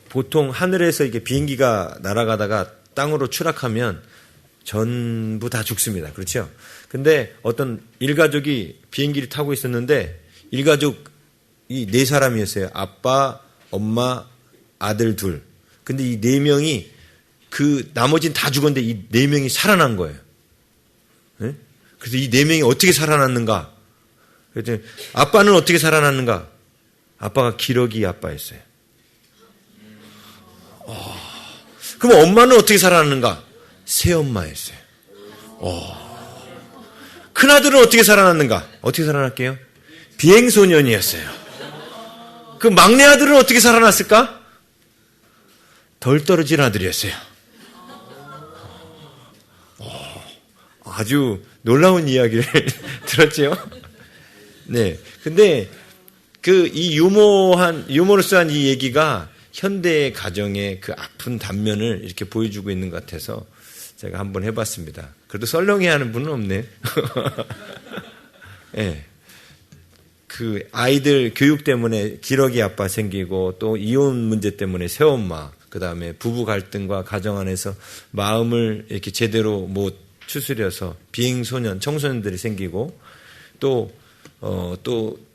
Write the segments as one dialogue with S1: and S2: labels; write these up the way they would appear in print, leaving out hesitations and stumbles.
S1: 보통 하늘에서 이게 비행기가 날아가다가 땅으로 추락하면 전부 다 죽습니다. 그렇죠? 근데 어떤 일가족이 비행기를 타고 있었는데 일가족이 4사람이었어요. 아빠, 엄마, 아들 둘. 근데 이 4명이 나머지는 다 죽었는데 이 4명이 살아난 거예요. 네? 그래서 이 4명이 어떻게 살아났는가? 그랬더니 아빠는 어떻게 살아났는가? 아빠가 기러기 아빠였어요. 그럼 엄마는 어떻게 살아났는가? 새엄마였어요. 큰아들은 어떻게 살아났는가? 어떻게 살아났게요? 비행소년이었어요. 그 막내 아들은 어떻게 살아났을까? 덜 떨어진 아들이었어요. 아주 놀라운 이야기를 들었죠? 네. 근데 이 유머러스한 이 얘기가 현대의 가정의 그 아픈 단면을 이렇게 보여주고 있는 것 같아서 제가 한번 해봤습니다. 그래도 썰렁해 하는 분은 없네. 네. 그 아이들 교육 때문에 기러기 아빠 생기고 또 이혼 문제 때문에 새엄마, 그 다음에 부부 갈등과 가정 안에서 마음을 이렇게 제대로 못 추스려서 비행소년, 청소년들이 생기고 또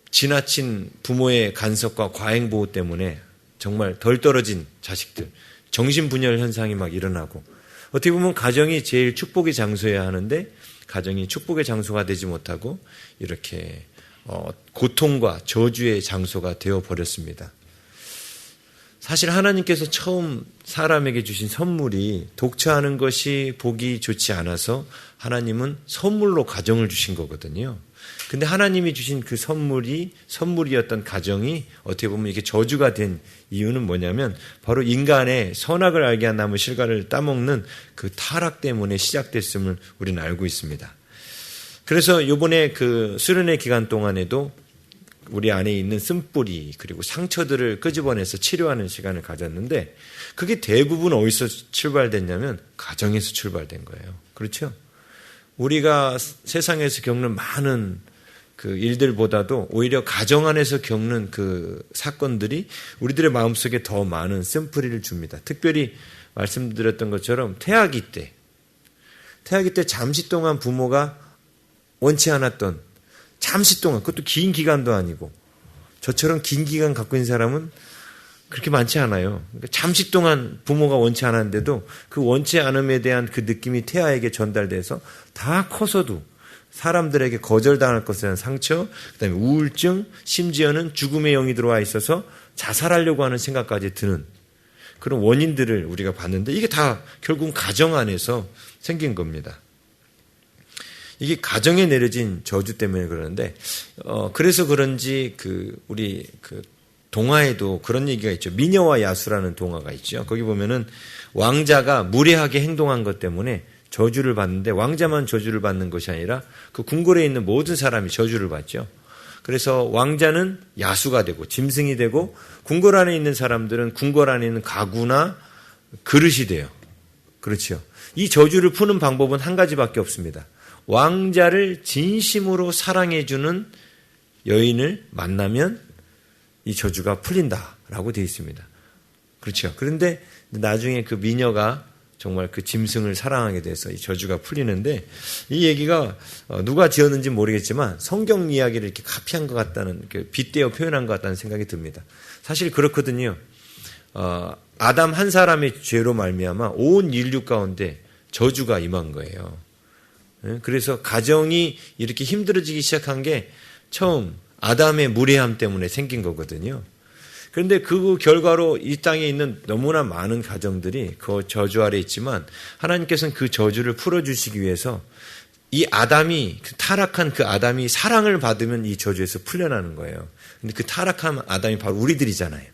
S1: 지나친 부모의 간섭과 과잉보호 때문에 정말 덜 떨어진 자식들, 정신분열 현상이 막 일어나고 어떻게 보면 가정이 제일 축복의 장소여야 하는데 가정이 축복의 장소가 되지 못하고 이렇게 고통과 저주의 장소가 되어버렸습니다. 사실 하나님께서 처음 사람에게 주신 선물이 독처하는 것이 보기 좋지 않아서 하나님은 선물로 가정을 주신 거거든요. 근데 하나님이 주신 그 선물이었던 가정이 어떻게 보면 이게 저주가 된 이유는 뭐냐면 바로 인간의 선악을 알게 한 나무 실과를 따먹는 그 타락 때문에 시작됐음을 우리는 알고 있습니다. 그래서 이번에 그 수련회 기간 동안에도 우리 안에 있는 쓴뿌리 그리고 상처들을 끄집어내서 치료하는 시간을 가졌는데 그게 대부분 어디서 출발됐냐면 가정에서 출발된 거예요. 그렇죠? 우리가 세상에서 겪는 많은 그 일들보다도 오히려 가정 안에서 겪는 그 사건들이 우리들의 마음속에 더 많은 쓴뿌리를 줍니다. 특별히 말씀드렸던 것처럼 태아기 때 잠시 동안 부모가 원치 않았던 잠시 동안, 그것도 긴 기간도 아니고 저처럼 긴 기간 갖고 있는 사람은 그렇게 많지 않아요. 그러니까 잠시 동안 부모가 원치 않았는데도 그 원치 않음에 대한 그 느낌이 태아에게 전달돼서 다 커서도 사람들에게 거절당할 것에 대한 상처, 그다음에 우울증, 심지어는 죽음의 영이 들어와 있어서 자살하려고 하는 생각까지 드는 그런 원인들을 우리가 봤는데 이게 다 결국은 가정 안에서 생긴 겁니다. 이게 가정에 내려진 저주 때문에 그러는데, 그래서 그런지 우리 동화에도 그런 얘기가 있죠. 미녀와 야수라는 동화가 있죠. 거기 보면은 왕자가 무례하게 행동한 것 때문에 저주를 받는데 왕자만 저주를 받는 것이 아니라 그 궁궐에 있는 모든 사람이 저주를 받죠. 그래서 왕자는 야수가 되고 짐승이 되고 궁궐 안에 있는 사람들은 궁궐 안에 있는 가구나 그릇이 돼요. 그렇죠. 이 저주를 푸는 방법은 한 가지밖에 없습니다. 왕자를 진심으로 사랑해주는 여인을 만나면 이 저주가 풀린다라고 되어 있습니다. 그렇죠. 그런데 나중에 그 미녀가 정말 그 짐승을 사랑하게 돼서 이 저주가 풀리는데 이 얘기가 누가 지었는지 모르겠지만 성경 이야기를 이렇게 카피한 것 같다는, 빗대어 표현한 것 같다는 생각이 듭니다. 사실 그렇거든요. 아담 한 사람의 죄로 말미암아 온 인류 가운데 저주가 임한 거예요. 그래서 가정이 이렇게 힘들어지기 시작한 게 처음 아담의 무례함 때문에 생긴 거거든요. 그런데 그 결과로 이 땅에 있는 너무나 많은 가정들이 그 저주 아래 있지만 하나님께서는 그 저주를 풀어주시기 위해서 이 아담이, 타락한 그 아담이 사랑을 받으면 이 저주에서 풀려나는 거예요. 근데 그 타락한 아담이 바로 우리들이잖아요.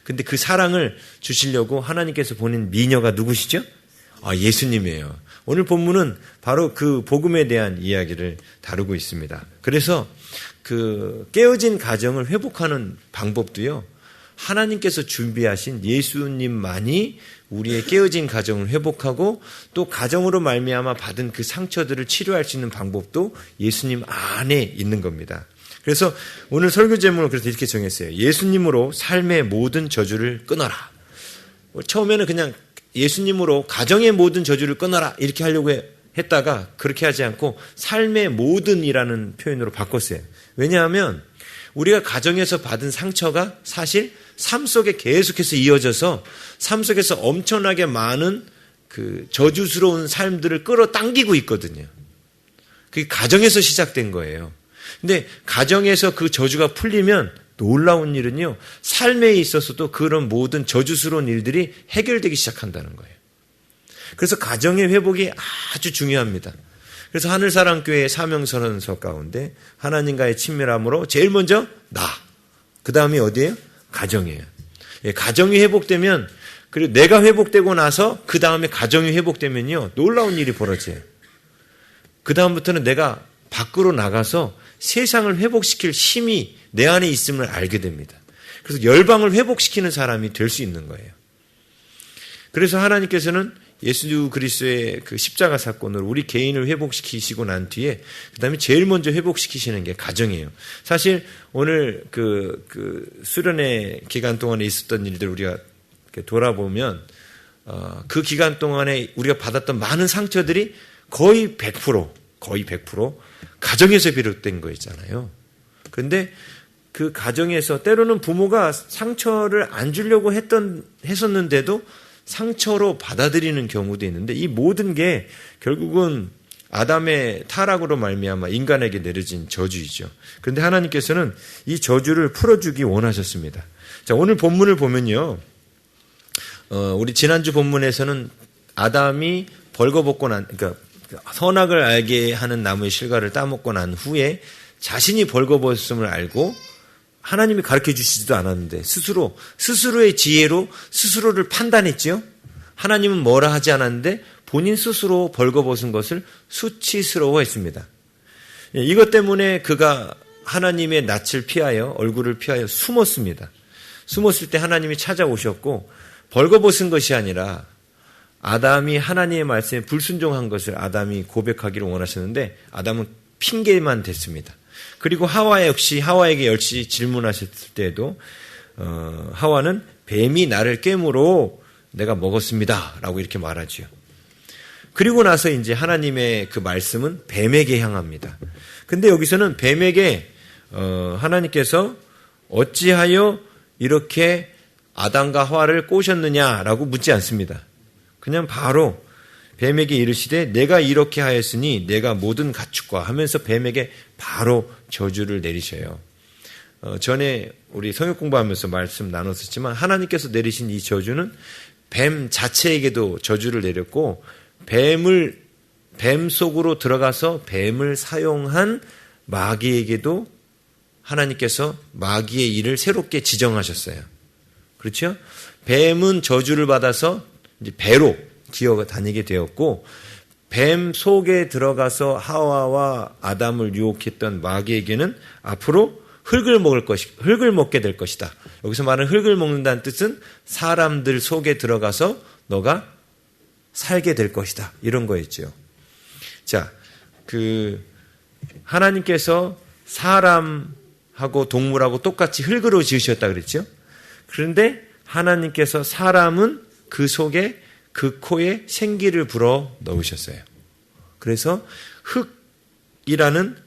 S1: 근데 그 사랑을 주시려고 하나님께서 보낸 미녀가 누구시죠? 예수님이에요. 오늘 본문은 바로 그 복음에 대한 이야기를 다루고 있습니다. 그래서 그 깨어진 가정을 회복하는 방법도요, 하나님께서 준비하신 예수님만이 우리의 깨어진 가정을 회복하고 또 가정으로 말미암아 받은 그 상처들을 치료할 수 있는 방법도 예수님 안에 있는 겁니다. 그래서 오늘 설교 제목을 그래서 이렇게 정했어요. 예수님으로 삶의 모든 저주를 끊어라. 처음에는 그냥 예수님으로 가정의 모든 저주를 끊어라 이렇게 하려고 했다가 그렇게 하지 않고 삶의 모든이라는 표현으로 바꿨어요. 왜냐하면 우리가 가정에서 받은 상처가 사실 삶 속에 계속해서 이어져서 삶 속에서 엄청나게 많은 그 저주스러운 삶들을 끌어당기고 있거든요. 그게 가정에서 시작된 거예요. 근데 가정에서 그 저주가 풀리면 놀라운 일은요, 삶에 있어서도 그런 모든 저주스러운 일들이 해결되기 시작한다는 거예요. 그래서 가정의 회복이 아주 중요합니다. 그래서 하늘사랑교회의 사명선언서 가운데 하나님과의 친밀함으로 제일 먼저 나, 그 다음이 어디예요? 가정이에요. 예, 가정이 회복되면, 그리고 내가 회복되고 나서 그 다음에 가정이 회복되면요, 놀라운 일이 벌어져요. 그 다음부터는 내가 밖으로 나가서 세상을 회복시킬 힘이 내 안에 있음을 알게 됩니다. 그래서 열방을 회복시키는 사람이 될 수 있는 거예요. 그래서 하나님께서는 예수 그리스도의 그 십자가 사건으로 우리 개인을 회복시키시고 난 뒤에 그다음에 제일 먼저 회복시키시는 게 가정이에요. 사실 오늘 그 수련회 기간 동안에 있었던 일들 우리가 돌아보면 그 기간 동안에 우리가 받았던 많은 상처들이 거의 100% 가정에서 비롯된 거 있잖아요. 그런데 그 가정에서 때로는 부모가 상처를 안 주려고 했었는데도 상처로 받아들이는 경우도 있는데 이 모든 게 결국은 아담의 타락으로 말미암아 인간에게 내려진 저주이죠. 그런데 하나님께서는 이 저주를 풀어주기 원하셨습니다. 자, 오늘 본문을 보면요. 우리 지난주 본문에서는 아담이 벌거벗고 그러니까 선악을 알게 하는 나무의 실과를 따먹고 난 후에 자신이 벌거벗음을 알고 하나님이 가르쳐 주시지도 않았는데 스스로의 지혜로 스스로를 판단했지요. 하나님은 뭐라 하지 않았는데 본인 스스로 벌거벗은 것을 수치스러워했습니다. 이것 때문에 그가 하나님의 낯을 피하여 얼굴을 피하여 숨었습니다. 숨었을 때 하나님이 찾아오셨고 벌거벗은 것이 아니라 아담이 하나님의 말씀에 불순종한 것을 아담이 고백하기를 원하셨는데 아담은 핑계만 댔습니다. 그리고 하와에게 역시 질문하셨을 때에도 하와는 뱀이 나를 깨므로 내가 먹었습니다 라고 이렇게 말하지요. 그리고 나서 이제 하나님의 그 말씀은 뱀에게 향합니다. 근데 여기서는 뱀에게 하나님께서 어찌하여 이렇게 아담과 하와를 꼬셨느냐라고 묻지 않습니다. 그냥 바로 뱀에게 이르시되 내가 이렇게 하였으니 내가 모든 가축과 하면서 뱀에게 바로 저주를 내리셔요. 전에 우리 성역 공부하면서 말씀 나눴었지만 하나님께서 내리신 이 저주는 뱀 자체에게도 저주를 내렸고 뱀 속으로 들어가서 뱀을 사용한 마귀에게도 하나님께서 마귀의 일을 새롭게 지정하셨어요. 그렇죠? 뱀은 저주를 받아서 이제 배로 기어 다니게 되었고 뱀 속에 들어가서 하와와 아담을 유혹했던 마귀에게는 앞으로 흙을 먹게 될 것이다. 여기서 말하는 흙을 먹는다는 뜻은 사람들 속에 들어가서 너가 살게 될 것이다. 이런 거였죠. 자, 하나님께서 사람하고 동물하고 똑같이 흙으로 지으셨다 그랬죠. 그런데 하나님께서 사람은 그 속에 그 코에 생기를 불어 넣으셨어요. 그래서 흙이라는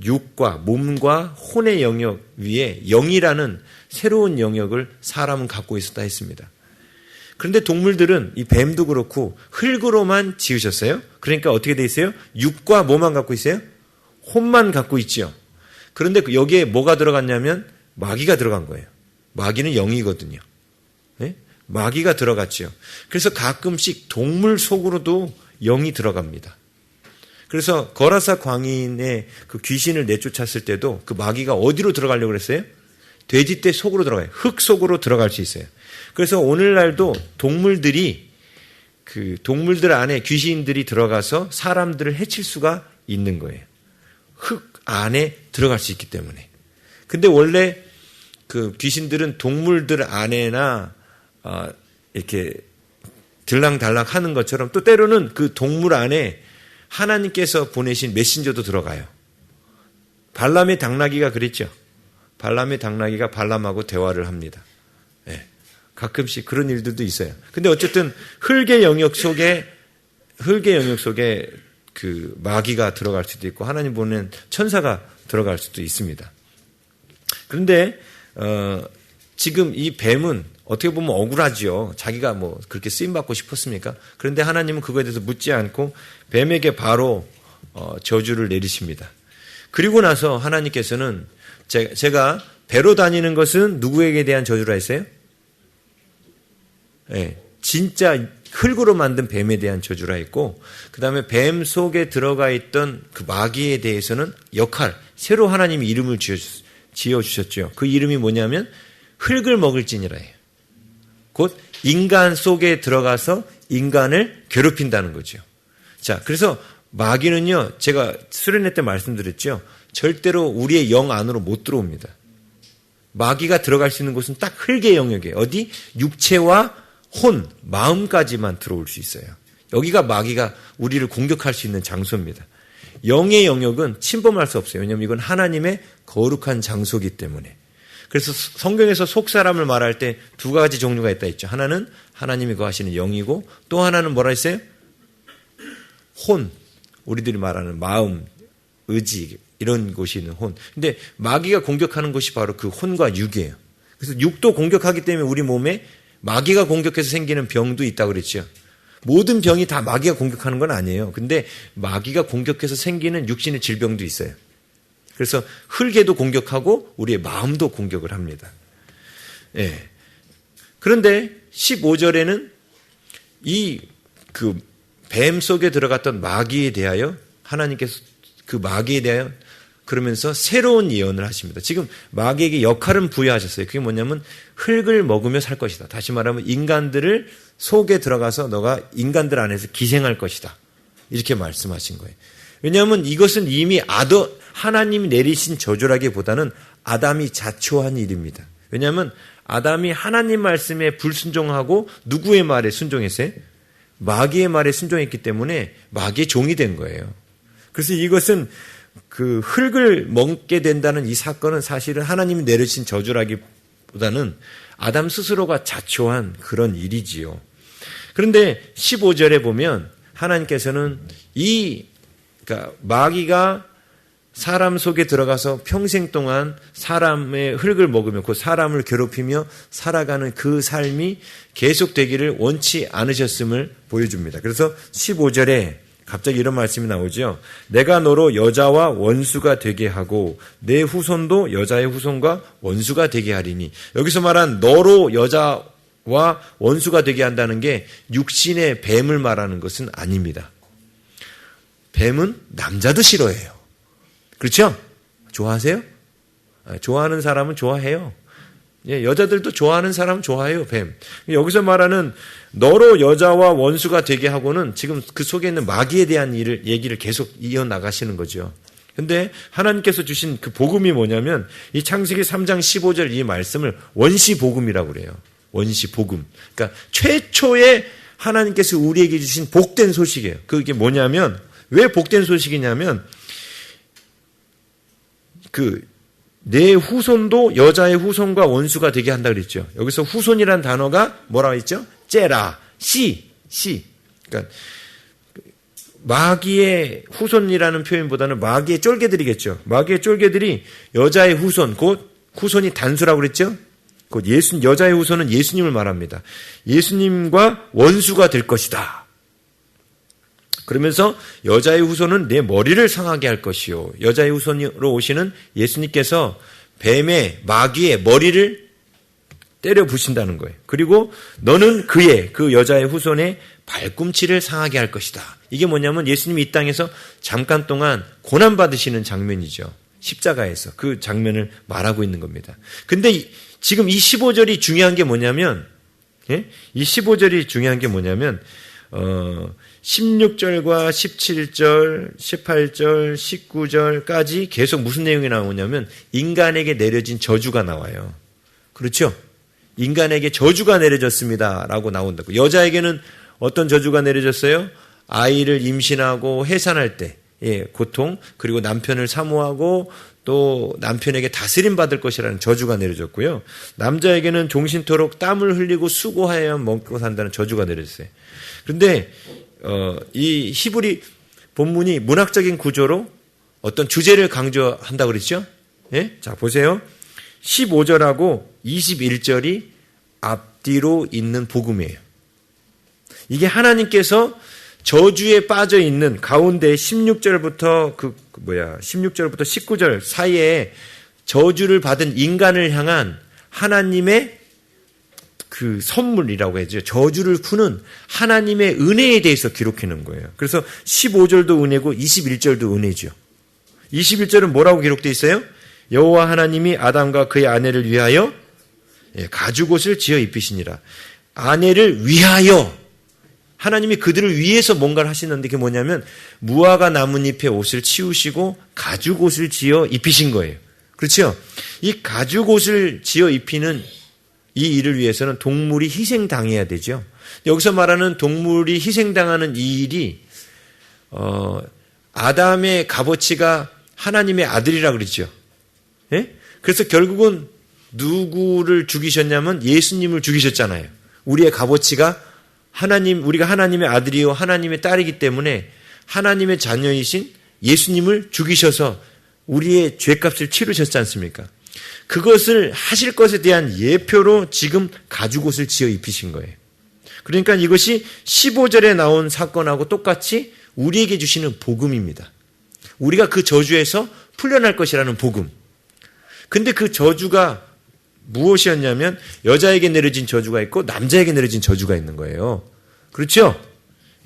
S1: 육과 몸과 혼의 영역 위에 영이라는 새로운 영역을 사람은 갖고 있었다 했습니다. 그런데 동물들은 이 뱀도 그렇고 흙으로만 지으셨어요. 그러니까 어떻게 돼 있어요? 육과 뭐만 갖고 있어요? 혼만 갖고 있죠. 그런데 여기에 뭐가 들어갔냐면 마귀가 들어간 거예요. 마귀는 영이거든요. 네? 마귀가 들어갔죠. 그래서 가끔씩 동물 속으로도 영이 들어갑니다. 그래서 거라사 광인의 그 귀신을 내쫓았을 때도 그 마귀가 어디로 들어가려고 그랬어요? 돼지떼 속으로 들어가요. 흙 속으로 들어갈 수 있어요. 그래서 오늘날도 동물들 안에 귀신들이 들어가서 사람들을 해칠 수가 있는 거예요. 흙 안에 들어갈 수 있기 때문에. 근데 원래 그 귀신들은 동물들 안에나 이렇게 들락달락 하는 것처럼 또 때로는 그 동물 안에 하나님께서 보내신 메신저도 들어가요. 발람의 당나귀가 그랬죠. 발람의 당나귀가 발람하고 대화를 합니다. 예. 가끔씩 그런 일들도 있어요. 근데 어쨌든 흙의 영역 속에 그 마귀가 들어갈 수도 있고 하나님 보낸 천사가 들어갈 수도 있습니다. 그런데 지금 이 뱀은 어떻게 보면 억울하지요. 자기가 뭐 그렇게 쓰임 받고 싶었습니까? 그런데 하나님은 그거에 대해서 묻지 않고 뱀에게 바로 저주를 내리십니다. 그리고 나서 하나님께서는 제가 배로 다니는 것은 누구에게 대한 저주라 했어요? 네, 진짜 흙으로 만든 뱀에 대한 저주라 했고, 그 다음에 뱀 속에 들어가 있던 그 마귀에 대해서는 새로 하나님이 이름을 지어주셨죠. 그 이름이 뭐냐면 흙을 먹을지니라 해요. 곧 인간 속에 들어가서 인간을 괴롭힌다는 거죠. 자, 그래서 마귀는요, 제가 수련회 때 말씀드렸죠. 절대로 우리의 영 안으로 못 들어옵니다. 마귀가 들어갈 수 있는 곳은 딱 흙의 영역이에요. 어디? 육체와 혼, 마음까지만 들어올 수 있어요. 여기가 마귀가 우리를 공격할 수 있는 장소입니다. 영의 영역은 침범할 수 없어요. 왜냐하면 이건 하나님의 거룩한 장소이기 때문에. 그래서 성경에서 속사람을 말할 때 두 가지 종류가 있다 했죠. 하나는 하나님이 거하시는 영이고, 또 하나는 뭐라 했어요? 혼, 우리들이 말하는 마음, 의지, 이런 곳이 있는 혼. 근데 마귀가 공격하는 것이 바로 그 혼과 육이에요. 그래서 육도 공격하기 때문에 우리 몸에 마귀가 공격해서 생기는 병도 있다고 그랬죠. 모든 병이 다 마귀가 공격하는 건 아니에요. 근데 마귀가 공격해서 생기는 육신의 질병도 있어요. 그래서 흙에도 공격하고 우리의 마음도 공격을 합니다. 예. 그런데 15절에는 이 그 뱀 속에 들어갔던 마귀에 대하여 하나님께서 그 마귀에 대하여 그러면서 새로운 예언을 하십니다. 지금 마귀에게 역할은 부여하셨어요. 그게 뭐냐면 흙을 먹으며 살 것이다. 다시 말하면 인간들을 속에 들어가서 너가 인간들 안에서 기생할 것이다. 이렇게 말씀하신 거예요. 왜냐하면 이것은 이미 하나님이 내리신 저주라기보다는 아담이 자초한 일입니다. 왜냐하면 아담이 하나님 말씀에 불순종하고 누구의 말에 순종했어요? 마귀의 말에 순종했기 때문에 마귀의 종이 된 거예요. 그래서 이것은 그 흙을 먹게 된다는 이 사건은 사실은 하나님이 내리신 저주라기보다는 아담 스스로가 자초한 그런 일이지요. 그런데 15절에 보면 하나님께서는 그러니까 마귀가 사람 속에 들어가서 평생 동안 사람의 흙을 먹으며 그 사람을 괴롭히며 살아가는 그 삶이 계속되기를 원치 않으셨음을 보여줍니다. 그래서 15절에 갑자기 이런 말씀이 나오죠. 내가 너로 여자와 원수가 되게 하고 내 후손도 여자의 후손과 원수가 되게 하리니. 여기서 말한 너로 여자와 원수가 되게 한다는 게 육신의 뱀을 말하는 것은 아닙니다. 뱀은 남자도 싫어해요. 그렇죠? 좋아하세요? 좋아하는 사람은 좋아해요. 예, 여자들도 좋아하는 사람은 좋아해요, 뱀. 여기서 말하는 너로 여자와 원수가 되게 하고는 지금 그 속에 있는 마귀에 대한 얘기를 계속 이어나가시는 거죠. 근데 하나님께서 주신 그 복음이 뭐냐면 이 창세기 3장 15절 이 말씀을 원시복음이라고 그래요. 원시복음. 그러니까 최초의 하나님께서 우리에게 주신 복된 소식이에요. 그게 뭐냐면 왜 복된 소식이냐면 내 후손도 여자의 후손과 원수가 되게 한다 그랬죠. 여기서 후손이라는 단어가 뭐라고 했죠? 째라, 씨. 그러니까 마귀의 후손이라는 표현보다는 마귀의 쫄개들이겠죠. 마귀의 쫄개들이 여자의 후손, 곧 후손이 단수라고 그랬죠. 곧 여자의 후손은 예수님을 말합니다. 예수님과 원수가 될 것이다. 그러면서 여자의 후손은 내 머리를 상하게 할 것이요. 여자의 후손으로 오시는 예수님께서 뱀의 마귀의 머리를 때려 부신다는 거예요. 그리고 너는 그 여자의 후손의 발꿈치를 상하게 할 것이다. 이게 뭐냐면 예수님이 이 땅에서 잠깐 동안 고난받으시는 장면이죠. 십자가에서 그 장면을 말하고 있는 겁니다. 근데 지금 이 15절이 중요한 게 뭐냐면 이 15절이 중요한 게 뭐냐면 16절과 17절, 18절, 19절까지 계속 무슨 내용이 나오냐면 인간에게 내려진 저주가 나와요. 그렇죠? 인간에게 저주가 내려졌습니다 라고 나온다고. 여자에게는 어떤 저주가 내려졌어요? 아이를 임신하고 해산할 때 고통, 그리고 남편을 사모하고 또 남편에게 다스림 받을 것이라는 저주가 내려졌고요. 남자에게는 종신토록 땀을 흘리고 수고하여 먹고 산다는 저주가 내려졌어요. 그런데 이 히브리 본문이 문학적인 구조로 어떤 주제를 강조한다고 그랬죠? 예? 자, 보세요. 15절하고 21절이 앞뒤로 있는 복음이에요. 이게 하나님께서 저주에 빠져 있는 가운데 16절부터 16절부터 19절 사이에 저주를 받은 인간을 향한 하나님의 그 선물이라고 해야죠. 저주를 푸는 하나님의 은혜에 대해서 기록해 놓은 거예요. 그래서 15절도 은혜고 21절도 은혜죠. 21절은 뭐라고 기록되어 있어요? 여호와 하나님이 아담과 그의 아내를 위하여 가죽옷을 지어 입히시니라. 아내를 위하여 하나님이 그들을 위해서 뭔가를 하시는데 그게 뭐냐면 무화과 나뭇잎의 옷을 치우시고 가죽옷을 지어 입히신 거예요. 그렇죠? 이 가죽옷을 지어 입히는 이 일을 위해서는 동물이 희생당해야 되죠. 여기서 말하는 동물이 희생당하는 이 일이 아담의 값어치가 하나님의 아들이라고 그랬죠. 예? 그래서 결국은 누구를 죽이셨냐면 예수님을 죽이셨잖아요. 우리의 값어치가 우리가 하나님의 아들이요 하나님의 딸이기 때문에 하나님의 자녀이신 예수님을 죽이셔서 우리의 죄값을 치르셨지 않습니까? 그것을 하실 것에 대한 예표로 지금 가죽옷을 지어 입히신 거예요. 그러니까 이것이 15절에 나온 사건하고 똑같이 우리에게 주시는 복음입니다. 우리가 그 저주에서 풀려날 것이라는 복음. 근데 그 저주가 무엇이었냐면 여자에게 내려진 저주가 있고 남자에게 내려진 저주가 있는 거예요. 그렇죠?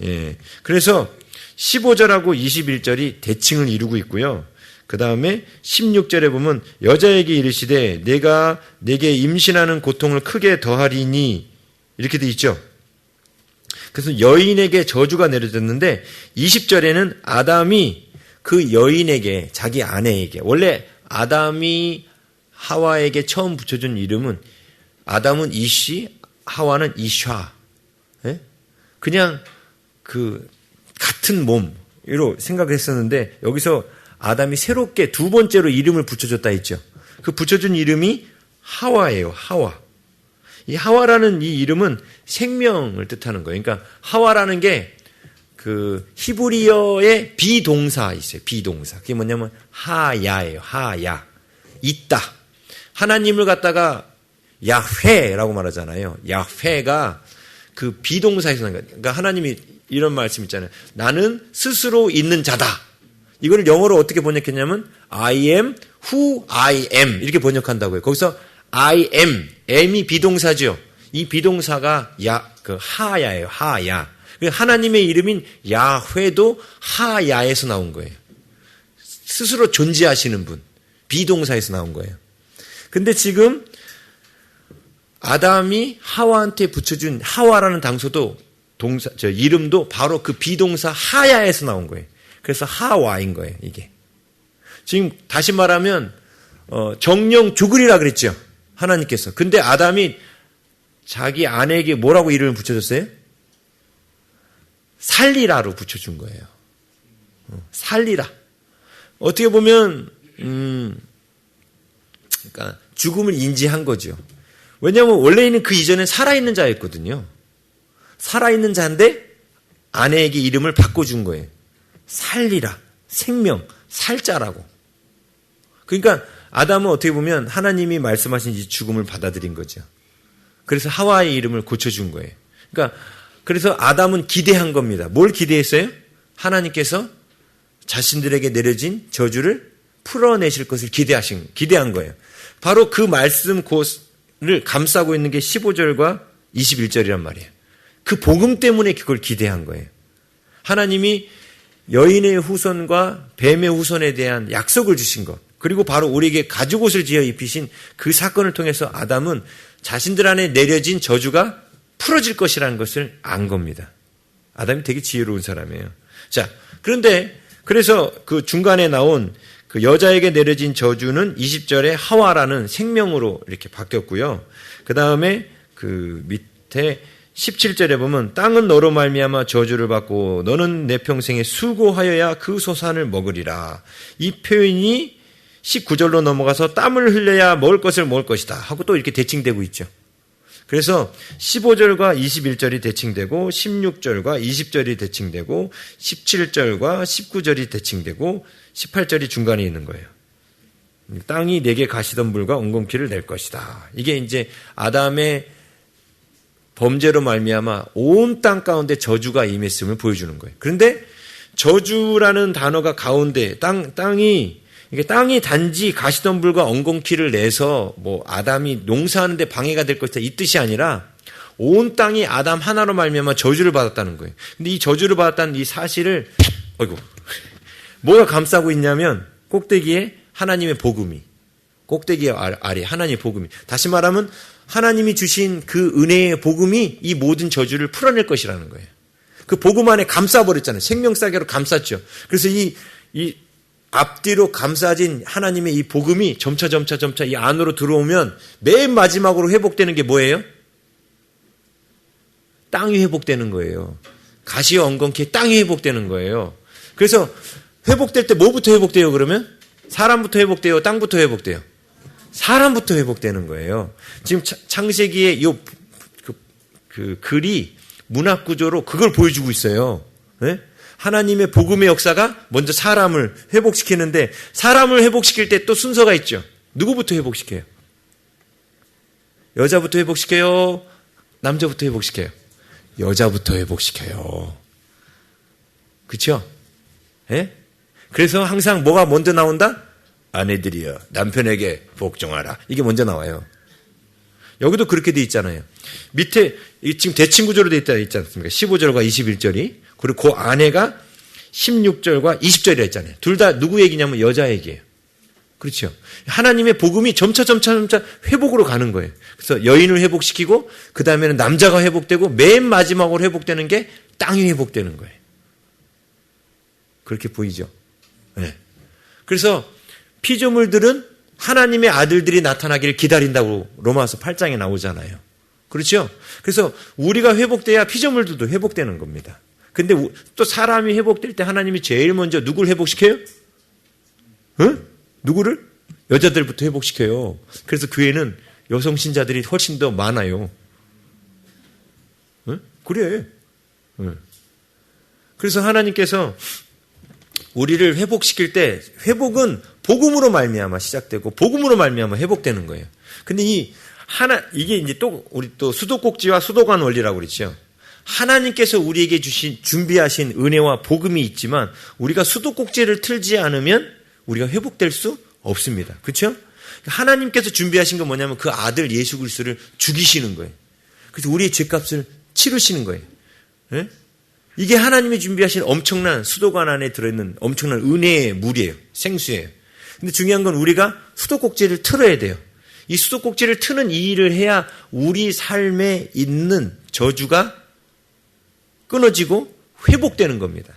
S1: 예. 그래서 15절하고 21절이 대칭을 이루고 있고요. 그 다음에 16절에 보면 여자에게 이르시되 내가 내게 임신하는 고통을 크게 더하리니 이렇게 돼 있죠. 그래서 여인에게 저주가 내려졌는데 20절에는 아담이 그 여인에게 자기 아내에게 원래 아담이 하와에게 처음 붙여준 이름은 아담은 이시, 하와는 이샤. 예? 그냥 그 같은 몸으로 생각했었는데 여기서 아담이 새롭게 두 번째로 이름을 붙여줬다 했죠. 그 붙여준 이름이 하와예요. 하와. 이 하와라는 이 이름은 생명을 뜻하는 거예요. 그러니까 하와라는 게 그 히브리어의 비동사 있어요. 비동사. 그게 뭐냐면 하야예요. 하야. 있다. 하나님을 갖다가 야훼라고 말하잖아요. 야훼가 그 비동사에서 나온 거예요. 그러니까 하나님이 이런 말씀 있잖아요. 나는 스스로 있는 자다. 이걸 영어로 어떻게 번역했냐면 I am who I am 이렇게 번역한다고요. 거기서 I am, am이 비동사죠. 이 비동사가 하야예요. 하야. 하나님의 이름인 야훼도 하야에서 나온 거예요. 스스로 존재하시는 분. 비동사에서 나온 거예요. 근데 지금 아담이 하와한테 붙여준 하와라는 이름도 바로 그 비동사 하야에서 나온 거예요. 그래서 하와인 거예요, 이게. 지금 다시 말하면, 정령 죽으리라 그랬죠. 하나님께서. 근데 아담이 자기 아내에게 뭐라고 이름을 붙여줬어요? 살리라로 붙여준 거예요. 살리라. 어떻게 보면, 그러니까 죽음을 인지한 거죠. 왜냐하면 원래는 그 이전엔 살아있는 자였거든요. 살아있는 자인데 아내에게 이름을 바꿔준 거예요. 살리라. 생명. 살자라고. 그러니까 아담은 어떻게 보면 하나님이 말씀하신 이 죽음을 받아들인 거죠. 그래서 하와의 이름을 고쳐준 거예요. 그러니까 그래서 아담은 기대한 겁니다. 뭘 기대했어요? 하나님께서 자신들에게 내려진 저주를 풀어내실 것을 기대한 거예요. 바로 그 말씀 를 감싸고 있는 게 15절과 21절이란 말이에요. 그 복음 때문에 그걸 기대한 거예요. 하나님이 여인의 후손과 뱀의 후손에 대한 약속을 주신 것, 그리고 바로 우리에게 가죽옷을 지어 입히신 그 사건을 통해서 아담은 자신들 안에 내려진 저주가 풀어질 것이라는 것을 안 겁니다. 아담이 되게 지혜로운 사람이에요. 자, 그런데 그래서 그 중간에 나온 그 여자에게 내려진 저주는 20절에 하와라는 생명으로 이렇게 바뀌었고요. 그 다음에 그 밑에 17절에 보면 땅은 너로 말미암아 저주를 받고 너는 내 평생에 수고하여야 그 소산을 먹으리라. 이 표현이 19절로 넘어가서 땀을 흘려야 먹을 것을 먹을 것이다 하고 또 이렇게 대칭되고 있죠. 그래서 15절과 21절이 대칭되고 16절과 20절이 대칭되고 17절과 19절이 대칭되고 18절이 중간에 있는 거예요. 땅이 내게 가시덤불과 엉겅퀴를 낼 것이다. 이게 이제 아담의 범죄로 말미암아 온 땅 가운데 저주가 임했음을 보여주는 거예요. 그런데 저주라는 단어가 가운데 땅이 단지 가시덤불과 엉겅퀴를 내서 뭐 아담이 농사하는데 방해가 될 것이다 이 뜻이 아니라 온 땅이 아담 하나로 말미암아 저주를 받았다는 거예요. 근데 이 저주를 받았다는 이 사실을 뭐가 감싸고 있냐면 꼭대기에 하나님의 복음이, 꼭대기 아래 하나님의 복음이, 다시 말하면 하나님이 주신 그 은혜의 복음이 이 모든 저주를 풀어낼 것이라는 거예요. 그 복음 안에 감싸버렸잖아요. 생명사계로 감쌌죠. 그래서 이 앞뒤로 감싸진 하나님의 이 복음이 점차 이 안으로 들어오면 맨 마지막으로 회복되는 게 뭐예요? 땅이 회복되는 거예요. 가시와 엉겅퀴 땅이 회복되는 거예요. 그래서 회복될 때 뭐부터 회복돼요 그러면? 사람부터 회복돼요? 땅부터 회복돼요? 사람부터 회복되는 거예요. 지금 창세기의 그 글이 문학 구조로 그걸 보여주고 있어요. 네? 하나님의 복음의 역사가 먼저 사람을 회복시키는데 사람을 회복시킬 때 또 순서가 있죠. 누구부터 회복시켜요? 여자부터 회복시켜요? 남자부터 회복시켜요? 여자부터 회복시켜요. 그렇죠? 네? 그래서 항상 뭐가 먼저 나온다? 아내들이여 남편에게 복종하라. 이게 먼저 나와요. 여기도 그렇게 돼 있잖아요. 밑에 지금 대칭 구조로 돼 있지 않습니까? 15절과 21절이. 그리고 그 아내가 16절과 20절이라 했잖아요. 둘 다 누구 얘기냐면 여자 얘기예요. 그렇죠? 하나님의 복음이 점차 회복으로 가는 거예요. 그래서 여인을 회복시키고 그 다음에는 남자가 회복되고 맨 마지막으로 회복되는 게 땅이 회복되는 거예요. 그렇게 보이죠? 네. 그래서 피조물들은 하나님의 아들들이 나타나기를 기다린다고 로마서 8장에 나오잖아요. 그렇죠? 그래서 우리가 회복돼야 피조물들도 회복되는 겁니다. 근데 또 사람이 회복될 때 하나님이 제일 먼저 누굴 회복시켜요? 응? 누구를? 여자들부터 회복시켜요. 그래서 교회는 여성 신자들이 훨씬 더 많아요. 응? 그래. 응. 그래서 하나님께서 우리를 회복시킬 때 회복은 복음으로 말미암아 시작되고 복음으로 말미암아 회복되는 거예요. 근데 이게 이제 또 우리 또 수도꼭지와 수도관 원리라고 그랬죠. 하나님께서 우리에게 주신 준비하신 은혜와 복음이 있지만 우리가 수도꼭지를 틀지 않으면 우리가 회복될 수 없습니다. 그렇죠? 하나님께서 준비하신 건 뭐냐면 그 아들 예수 그리스도를 죽이시는 거예요. 그래서 우리의 죄값을 치르시는 거예요. 네? 이게 하나님이 준비하신 엄청난 수도관 안에 들어있는 엄청난 은혜의 물이에요. 생수예요. 근데 중요한 건 우리가 수도꼭지를 틀어야 돼요. 이 수도꼭지를 트는 이 일을 해야 우리 삶에 있는 저주가 끊어지고 회복되는 겁니다.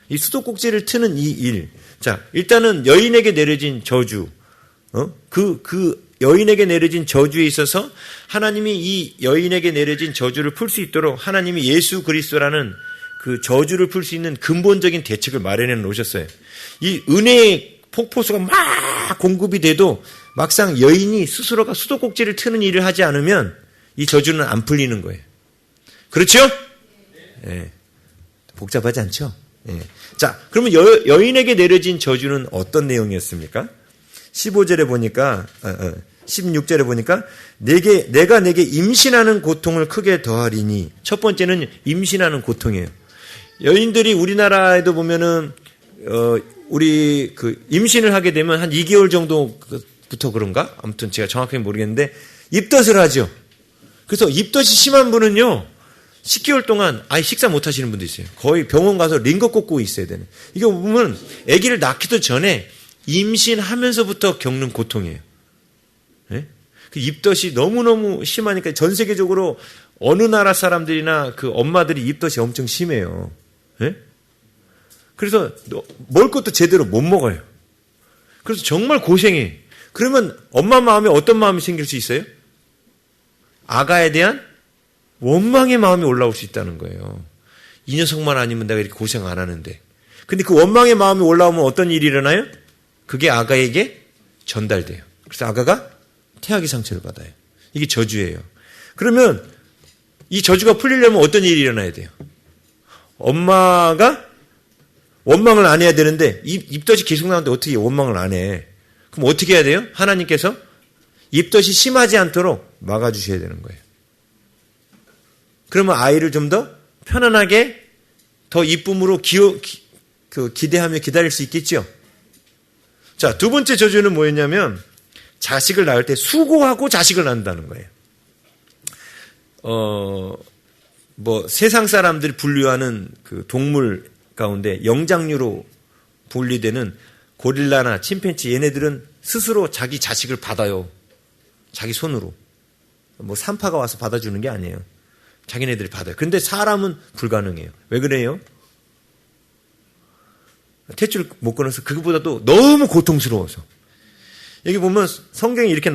S1: 이 수도꼭지를 트는 이 일. 자, 일단은 여인에게 내려진 저주. 그 여인에게 내려진 저주에 있어서 하나님이 이 여인에게 내려진 저주를 풀 수 있도록 하나님이 예수 그리스도라는 그 저주를 풀 수 있는 근본적인 대책을 마련해 놓으셨어요. 이 은혜의 폭포수가 막 공급이 돼도 막상 여인이 스스로가 수도꼭지를 트는 일을 하지 않으면 이 저주는 안 풀리는 거예요. 그렇죠? 네. 복잡하지 않죠? 네. 자, 그러면 여인에게 내려진 저주는 어떤 내용이었습니까? 15절에 보니까 16절에 보니까 내가 내게 임신하는 고통을 크게 더하리니. 첫 번째는 임신하는 고통이에요. 여인들이 우리나라에도 보면은 우리 그 임신을 하게 되면 한 2개월 정도부터 그런가? 아무튼 제가 정확하게 모르겠는데 입덧을 하죠. 그래서 입덧이 심한 분은요 10개월 동안 아예 식사 못 하시는 분도 있어요. 거의 병원 가서 링거 꽂고 있어야 되는. 이게 보면 아기를 낳기도 전에 임신하면서부터 겪는 고통이에요. 네? 그 입덧이 너무너무 심하니까 전 세계적으로 어느 나라 사람들이나 그 엄마들이 입덧이 엄청 심해요. 네? 그래서 먹을 것도 제대로 못 먹어요. 그래서 정말 고생해. 그러면 엄마 마음에 어떤 마음이 생길 수 있어요? 아가에 대한 원망의 마음이 올라올 수 있다는 거예요. 이 녀석만 아니면 내가 이렇게 고생 안 하는데. 근데 그 원망의 마음이 올라오면 어떤 일이 일어나요? 그게 아가에게 전달돼요. 그래서 아가가 태아기 상처를 받아요. 이게 저주예요. 그러면 이 저주가 풀리려면 어떤 일이 일어나야 돼요? 엄마가 원망을 안 해야 되는데 입덧이 계속 나오는데 어떻게 원망을 안 해? 그럼 어떻게 해야 돼요? 하나님께서 입덧이 심하지 않도록 막아주셔야 되는 거예요. 그러면 아이를 좀 더 편안하게 더 이쁨으로 기대하며 기다릴 수 있겠죠. 자, 두 번째 저주는 뭐였냐면 자식을 낳을 때 수고하고 자식을 낳는다는 거예요. 세상 사람들이 분류하는 그 동물 가운데 영장류로 분리되는 고릴라나 침팬지 얘네들은 스스로 자기 자식을 받아요. 자기 손으로. 산파가 와서 받아주는 게 아니에요. 자기네들이 받아요. 그런데 사람은 불가능해요. 왜 그래요? 탯줄 못 끊어서 그것보다도 너무 고통스러워서. 여기 보면 성경에 이렇게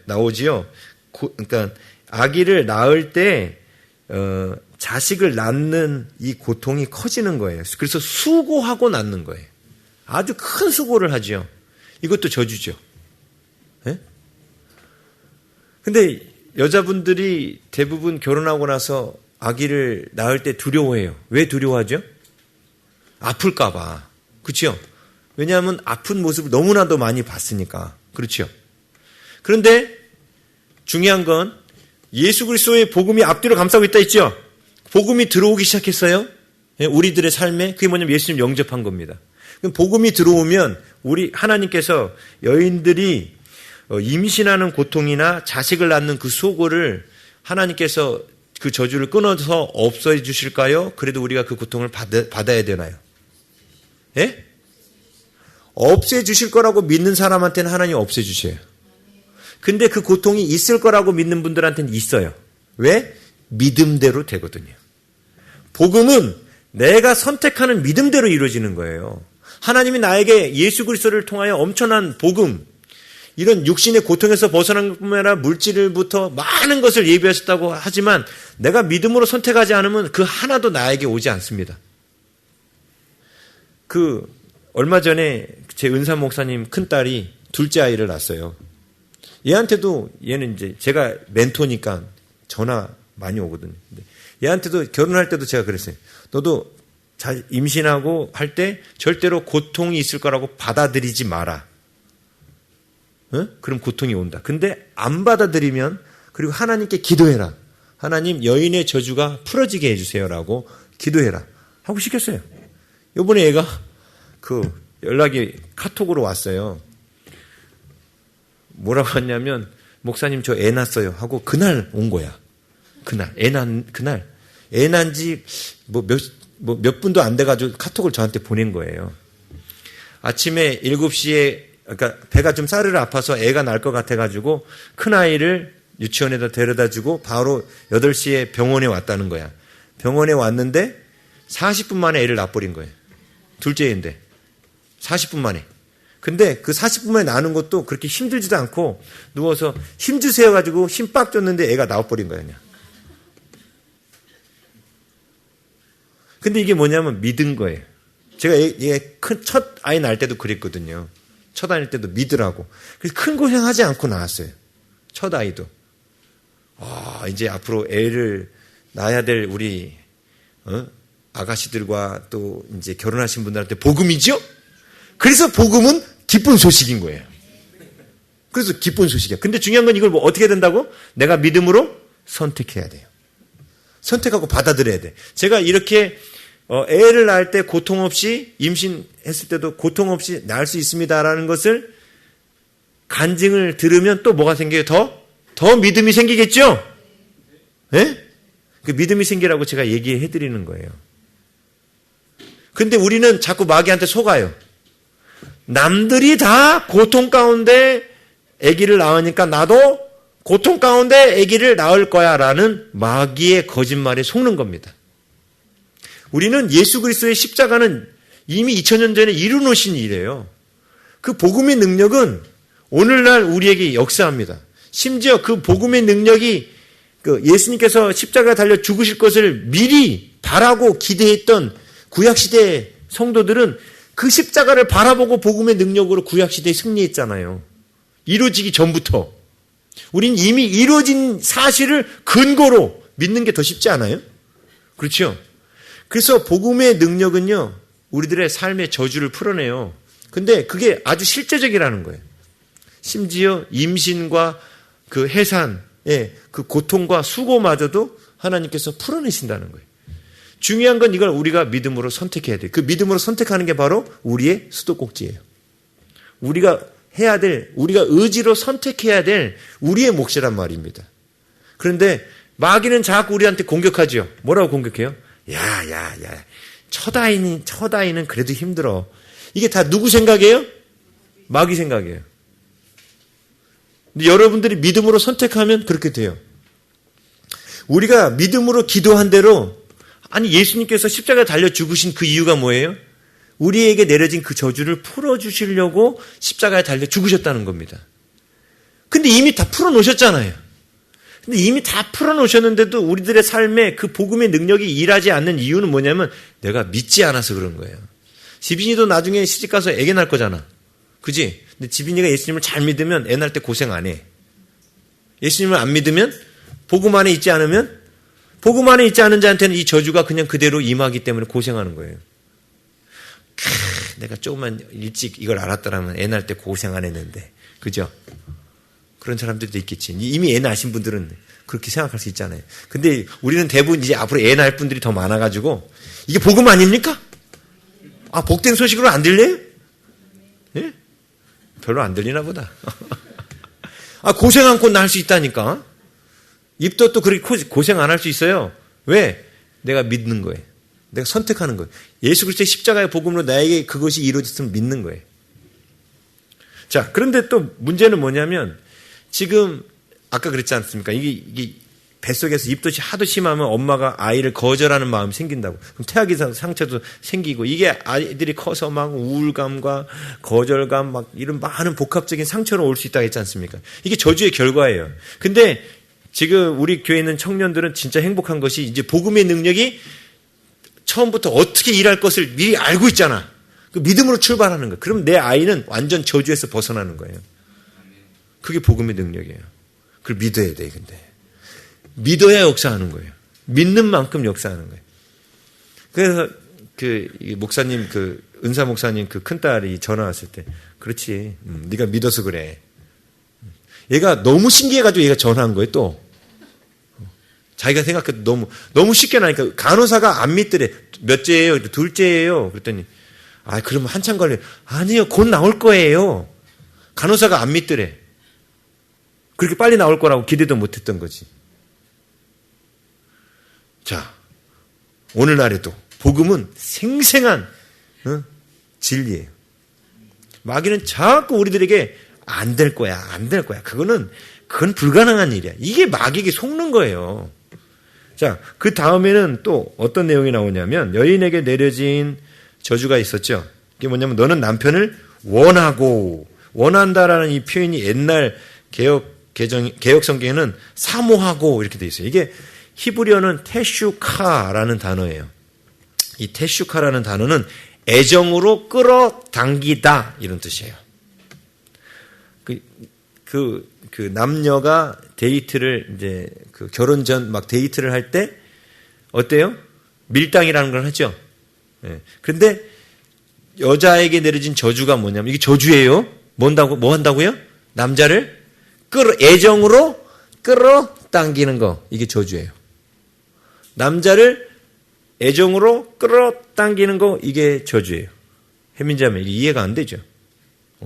S1: 나오지요. 그러니까 아기를 낳을 때 자식을 낳는 이 고통이 커지는 거예요. 그래서 수고하고 낳는 거예요. 아주 큰 수고를 하죠. 이것도 저주죠. 예? 근데 여자분들이 대부분 결혼하고 나서 아기를 낳을 때 두려워해요. 왜 두려워하죠? 아플까봐. 그렇죠? 왜냐하면 아픈 모습을 너무나도 많이 봤으니까. 그렇죠? 그런데 중요한 건 예수 그리스도의 복음이 앞뒤로 감싸고 있다 했죠? 복음이 들어오기 시작했어요. 우리들의 삶에. 그게 뭐냐면 예수님 영접한 겁니다. 그럼 복음이 들어오면 우리 하나님께서 여인들이 임신하는 고통이나 자식을 낳는 그 수고를 하나님께서 그 저주를 끊어서 없애 주실까요? 그래도 우리가 그 고통을 받아야 되나요? 예? 없애 주실 거라고 믿는 사람한테는 하나님 없애 주셔요. 근데 그 고통이 있을 거라고 믿는 분들한테는 있어요. 왜? 믿음대로 되거든요. 복음은 내가 선택하는 믿음대로 이루어지는 거예요. 하나님이 나에게 예수 그리스도를 통하여 엄청난 복음, 이런 육신의 고통에서 벗어난 뿐만 아니라 물질부터 많은 것을 예비하셨다고 하지만 내가 믿음으로 선택하지 않으면 그 하나도 나에게 오지 않습니다. 얼마 전에 제 은사 목사님 큰딸이 둘째 아이를 낳았어요. 얘한테도 얘는 이제 제가 멘토니까 전화 많이 오거든요. 얘한테도 결혼할 때도 제가 그랬어요. 너도 잘 임신하고 할 때 절대로 고통이 있을 거라고 받아들이지 마라. 그럼 고통이 온다. 근데 안 받아들이면 그리고 하나님께 기도해라. 하나님 여인의 저주가 풀어지게 해주세요라고 기도해라. 하고 시켰어요. 이번에 얘가 연락이 카톡으로 왔어요. 뭐라고 했냐면 목사님 저 애 낳았어요 하고 그날 온 거야. 그날 애 낳은 지 몇 분도 안 돼가지고 카톡을 저한테 보낸 거예요. 아침에 7시에 그러니까 배가 좀 싸르르 아파서 애가 날 것 같아가지고 큰아이를 유치원에다 데려다주고 바로 8시에 병원에 왔다는 거야. 병원에 왔는데 40분 만에 애를 낳아버린 거예요. 둘째인데 40분 만에. 근데 그 40분 만에 나는 것도 그렇게 힘들지도 않고 누워서 힘주세요 가지고 힘 빡 줬는데 애가 나와버린 거야 그냥. 근데 이게 뭐냐면 믿은 거예요. 제가 얘 첫 아이 낳을 때도 그랬거든요. 첫 아이 낳을 때도 믿으라고. 그래서 큰 고생하지 않고 낳았어요. 첫 아이도. 이제 앞으로 애를 낳아야 될 우리 아가씨들과 또 이제 결혼하신 분들한테 복음이죠? 그래서 복음은 기쁜 소식인 거예요. 그래서 기쁜 소식이야. 근데 중요한 건 이걸 어떻게 된다고? 내가 믿음으로 선택해야 돼요. 선택하고 받아들여야 돼. 제가 이렇게 애를 낳을 때 고통 없이 임신했을 때도 고통 없이 낳을 수 있습니다라는 것을 간증을 들으면 또 뭐가 생겨요? 더 믿음이 생기겠죠? 예? 그 믿음이 생기라고 제가 얘기해 드리는 거예요. 근데 우리는 자꾸 마귀한테 속아요. 남들이 다 고통 가운데 아기를 낳으니까 나도 고통 가운데 아기를 낳을 거야 라는 마귀의 거짓말에 속는 겁니다. 우리는 예수 그리스도의 십자가는 이미 2000년 전에 이루어놓으신 일이에요. 그 복음의 능력은 오늘날 우리에게 역사합니다. 심지어 그 복음의 능력이 예수님께서 십자가에 달려 죽으실 것을 미리 바라고 기대했던 구약시대 성도들은 그 십자가를 바라보고 복음의 능력으로 구약시대에 승리했잖아요. 이루어지기 전부터. 우린 이미 이루어진 사실을 근거로 믿는 게 더 쉽지 않아요? 그렇죠? 그래서 복음의 능력은요, 우리들의 삶의 저주를 풀어내요. 근데 그게 아주 실제적이라는 거예요. 심지어 임신과 그 해산의 그 고통과 수고마저도 하나님께서 풀어내신다는 거예요. 중요한 건 이걸 우리가 믿음으로 선택해야 돼요. 그 믿음으로 선택하는 게 바로 우리의 수도꼭지예요. 우리가 해야 될, 우리가 의지로 선택해야 될 우리의 몫이란 말입니다. 그런데 마귀는 자꾸 우리한테 공격하죠. 뭐라고 공격해요? 야. 첫 아이는 그래도 힘들어. 이게 다 누구 생각이에요? 마귀 생각이에요. 근데 여러분들이 믿음으로 선택하면 그렇게 돼요. 우리가 믿음으로 기도한 대로, 아니 예수님께서 십자가에 달려 죽으신 그 이유가 뭐예요? 우리에게 내려진 그 저주를 풀어주시려고 십자가에 달려 죽으셨다는 겁니다. 근데 이미 다 풀어놓으셨잖아요. 근데 이미 다 풀어놓으셨는데도 우리들의 삶에 그 복음의 능력이 일하지 않는 이유는 뭐냐면 내가 믿지 않아서 그런 거예요. 지빈이도 나중에 시집가서 애기 낳을 거잖아. 그지? 근데 지빈이가 예수님을 잘 믿으면 애 낳을 때 고생 안 해. 예수님을 안 믿으면, 복음 안에 있지 않으면, 복음 안에 있지 않은 자한테는 이 저주가 그냥 그대로 임하기 때문에 고생하는 거예요. 내가 조금만 일찍 이걸 알았더라면 애 낳을 때 고생 안 했는데. 그죠? 그런 사람들도 있겠지. 이미 애 낳으신 분들은 그렇게 생각할 수 있잖아요. 근데 우리는 대부분 이제 앞으로 애 낳을 분들이 더 많아가지고 이게 복음 아닙니까? 아, 복된 소식으로 안 들려요? 예? 별로 안 들리나 보다. 아, 고생 않고 낳을 수 있다니까. 입덧도 그렇게 고생 안 할 수 있어요. 왜? 내가 믿는 거예요. 내가 선택하는 거예요. 예수 그리스도의 십자가의 복음으로 나에게 그것이 이루어졌으면 믿는 거예요. 자, 그런데 또 문제는 뭐냐면 지금 아까 그랬지 않습니까? 이게 뱃속에서 입덧이 하도 심하면 엄마가 아이를 거절하는 마음이 생긴다고. 그럼 태아기 상처도 생기고 이게 아이들이 커서 막 우울감과 거절감 막 이런 많은 복합적인 상처로 올 수 있다고 했지 않습니까? 이게 저주의 결과예요. 근데 지금 우리 교회에 있는 청년들은 진짜 행복한 것이 이제 복음의 능력이 처음부터 어떻게 일할 것을 미리 알고 있잖아. 그 믿음으로 출발하는 거예요. 그럼 내 아이는 완전 저주에서 벗어나는 거예요. 그게 복음의 능력이에요. 그걸 믿어야 돼, 근데. 믿어야 역사하는 거예요. 믿는 만큼 역사하는 거예요. 그래서 목사님, 은사 목사님 큰딸이 전화 왔을 때, 그렇지, 네가 믿어서 그래. 얘가 너무 신기해가지고 얘가 전화한 거예요, 또. 자기가 생각해도 너무 쉽게 나니까 간호사가 안 믿더래. 몇째예요? 둘째예요? 그랬더니, 그러면 한참 걸려요. 아니요, 곧 나올 거예요. 간호사가 안 믿더래. 그렇게 빨리 나올 거라고 기대도 못했던 거지. 자, 오늘날에도 복음은 생생한 진리예요. 마귀는 자꾸 우리들에게 안 될 거야. 그건 불가능한 일이야. 이게 마귀에게 속는 거예요. 자, 그 다음에는 또 어떤 내용이 나오냐면 여인에게 내려진 저주가 있었죠. 이게 뭐냐면 너는 남편을 원한다라는 이 표현이 옛날 개혁 성경에는 사모하고 이렇게 돼 있어요. 이게 히브리어는 테슈카라는 단어예요. 이 테슈카라는 단어는 애정으로 끌어당기다 이런 뜻이에요. 그 남녀가 데이트를 이제 그 결혼 전 막 데이트를 할 때 어때요? 밀당이라는 걸 하죠. 예. 그런데 여자에게 내려진 저주가 뭐냐면 이게 저주예요. 뭐 한다고요? 남자를 애정으로 끌어당기는 거. 이게 저주예요. 남자를 애정으로 끌어당기는 거. 이게 저주예요. 혜민자매 이게 이해가 안 되죠.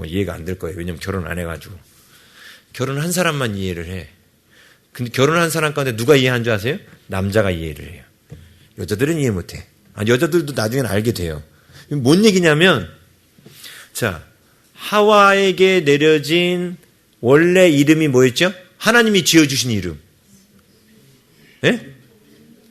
S1: 이해가 안 될 거예요. 왜냐면 결혼 안 해가지고. 결혼한 사람만 이해를 해. 근데 결혼한 사람 가운데 누가 이해한 줄 아세요? 남자가 이해를 해요. 여자들은 이해 못 해. 여자들도 나중에는 알게 돼요. 뭔 얘기냐면, 자, 하와에게 내려진 원래 이름이 뭐였죠? 하나님이 지어주신 이름. 예?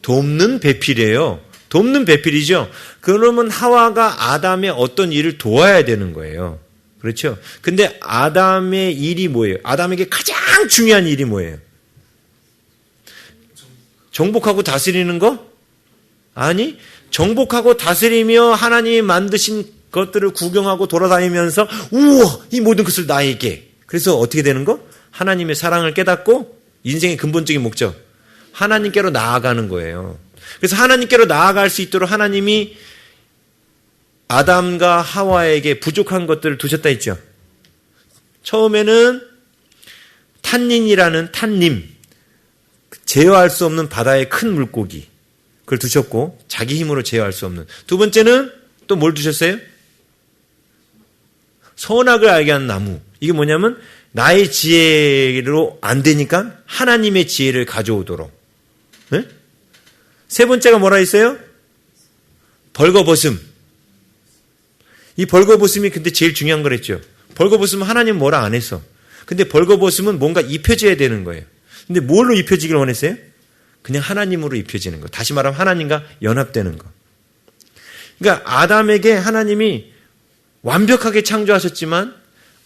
S1: 돕는 배필이에요. 돕는 배필이죠. 그러면 하와가 아담의 어떤 일을 도와야 되는 거예요. 그렇죠? 근데 아담의 일이 뭐예요? 아담에게 가장 중요한 일이 뭐예요? 정복하고 다스리는 거? 아니, 정복하고 다스리며 하나님이 만드신 것들을 구경하고 돌아다니면서 우와, 이 모든 것을 나에게 그래서 어떻게 되는 거? 하나님의 사랑을 깨닫고 인생의 근본적인 목적, 하나님께로 나아가는 거예요. 그래서 하나님께로 나아갈 수 있도록 하나님이 아담과 하와에게 부족한 것들을 두셨다 했죠. 처음에는 탄닌이라는 탄님, 제어할 수 없는 바다의 큰 물고기, 그걸 두셨고 자기 힘으로 제어할 수 없는. 두 번째는 또 뭘 두셨어요? 선악을 알게 하는 나무. 이게 뭐냐면 나의 지혜로 안 되니까 하나님의 지혜를 가져오도록. 네? 세 번째가 뭐라 했어요? 벌거벗음. 이 벌거벗음이 근데 제일 중요한 거랬죠. 벌거벗음은 하나님 뭐라 안 했어. 근데 벌거벗음은 뭔가 입혀져야 되는 거예요. 근데 뭘로 입혀지길 원했어요? 그냥 하나님으로 입혀지는 거. 다시 말하면 하나님과 연합되는 거. 그러니까 아담에게 하나님이 완벽하게 창조하셨지만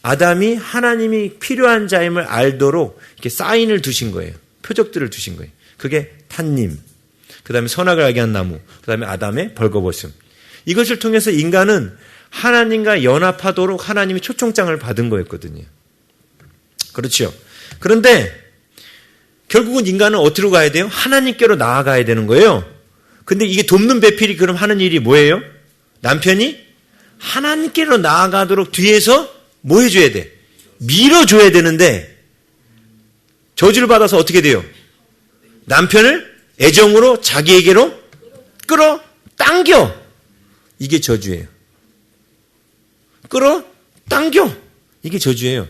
S1: 아담이 하나님이 필요한 자임을 알도록 이렇게 사인을 두신 거예요. 표적들을 두신 거예요. 그게 탄님, 그 다음에 선악을 알게 한 나무, 그 다음에 아담의 벌거벗음. 이것을 통해서 인간은 하나님과 연합하도록 하나님이 초청장을 받은 거였거든요. 그렇죠. 그런데 결국은 인간은 어디로 가야 돼요? 하나님께로 나아가야 되는 거예요. 근데 이게 돕는 배필이 그럼 하는 일이 뭐예요? 남편이 하나님께로 나아가도록 뒤에서 뭐 해줘야 돼? 밀어줘야 되는데 저주를 받아서 어떻게 돼요? 남편을 애정으로 자기에게로 끌어당겨. 이게 저주예요. 끌어당겨. 이게 저주예요.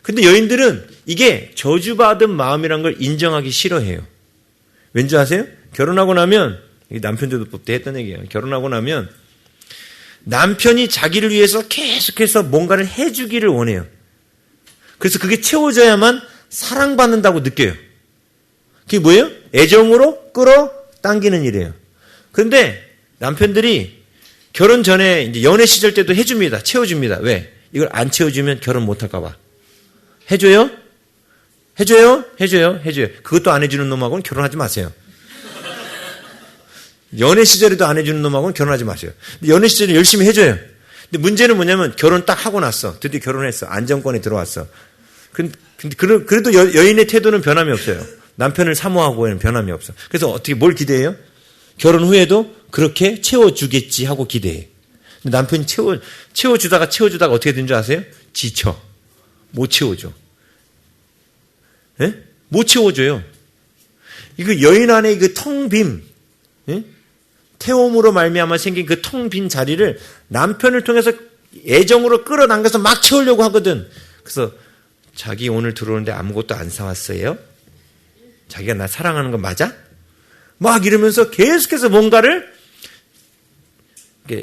S1: 근데 여인들은 이게 저주받은 마음이란 걸 인정하기 싫어해요. 왠지 아세요? 결혼하고 나면, 남편들도 때 했던 얘기예요. 결혼하고 나면 남편이 자기를 위해서 계속해서 뭔가를 해주기를 원해요. 그래서 그게 채워져야만 사랑받는다고 느껴요. 그게 뭐예요? 애정으로 끌어당기는 일이에요. 그런데 남편들이 결혼 전에 이제 연애 시절 때도 해줍니다. 채워줍니다. 왜? 이걸 안 채워주면 결혼 못할까 봐. 해줘요? 해줘요? 해줘요? 해줘요. 그것도 안 해주는 놈하고는 결혼하지 마세요. 연애 시절에도 안 해주는 놈하고는 결혼하지 마세요. 근데 연애 시절에 열심히 해줘요. 근데 문제는 뭐냐면 결혼 딱 하고 났어. 드디어 결혼했어. 안정권에 들어왔어. 근데 그래도 여인의 태도는 변함이 없어요. 남편을 사모하고는 변함이 없어. 그래서 어떻게 뭘 기대해요? 결혼 후에도 그렇게 채워주겠지 하고 기대해. 근데 남편이 채워주다가 어떻게 된 줄 아세요? 지쳐. 못 채워줘. 예? 못 채워줘요. 이거 여인 안에 그 텅 빔, 예? 태움으로 말미암아 생긴 그 텅 빈 자리를 남편을 통해서 애정으로 끌어당겨서 막 채우려고 하거든. 그래서 자기 오늘 들어오는데 아무것도 안 사왔어요? 자기가 나 사랑하는 거 맞아? 막 이러면서 계속해서 뭔가를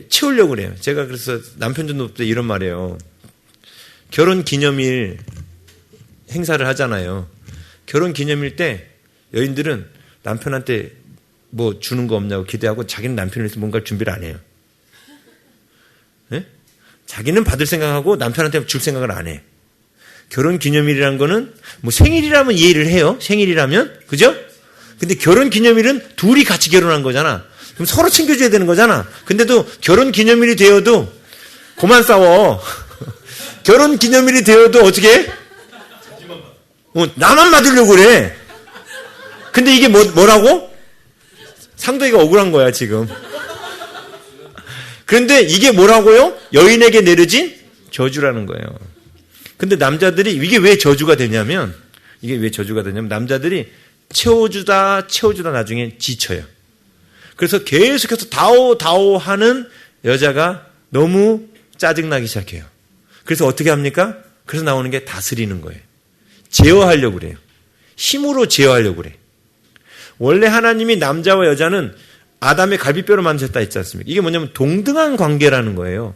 S1: 채우려고 그래요. 제가 그래서 남편도 때 이런 말이에요. 결혼 기념일 행사를 하잖아요. 결혼 기념일 때 여인들은 남편한테 뭐 주는 거 없냐고 기대하고 자기는 남편을 위해서 뭔가 준비를 안 해요. 네? 자기는 받을 생각하고 남편한테 줄 생각을 안 해. 결혼 기념일이라는 거는 뭐 생일이라면 이해를 해요. 생일이라면. 그죠? 근데 결혼 기념일은 둘이 같이 결혼한 거잖아. 그럼 서로 챙겨줘야 되는 거잖아. 근데도 결혼 기념일이 되어도 그만 싸워. 결혼 기념일이 되어도 어떻게 해? 나만 받으려고 그래. 근데 이게 뭐라고? 상도이가 억울한 거야 지금. 그런데 이게 뭐라고요? 여인에게 내려진 저주라는 거예요. 근데 남자들이 이게 왜 저주가 되냐면 남자들이 채워주다 나중에 지쳐요. 그래서 계속해서 다오 하는 여자가 너무 짜증나기 시작해요. 그래서 어떻게 합니까? 그래서 나오는 게 다스리는 거예요. 제어하려고 그래요. 힘으로 제어하려고 그래. 원래 하나님이 남자와 여자는 아담의 갈비뼈로 만드셨다 했지 않습니까? 이게 뭐냐면 동등한 관계라는 거예요.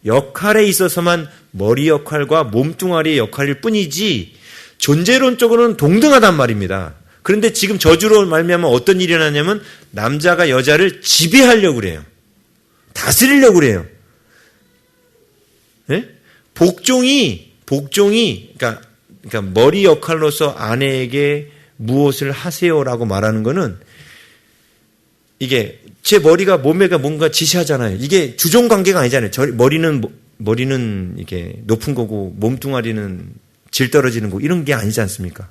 S1: 역할에 있어서만 머리 역할과 몸뚱아리의 역할일 뿐이지 존재론적으로는 동등하단 말입니다. 그런데 지금 저주로 말미암아 어떤 일이 일어나냐면 남자가 여자를 지배하려고 그래요. 다스리려고 그래요. 네? 복종이 그러니까 머리 역할로서 아내에게 무엇을 하세요라고 말하는 거는 이게 제 머리가 몸에가 뭔가 지시하잖아요. 이게 주종 관계가 아니잖아요. 머리는 머리는 이게 높은 거고 몸뚱아리는 질 떨어지는 거 이런 게 아니지 않습니까?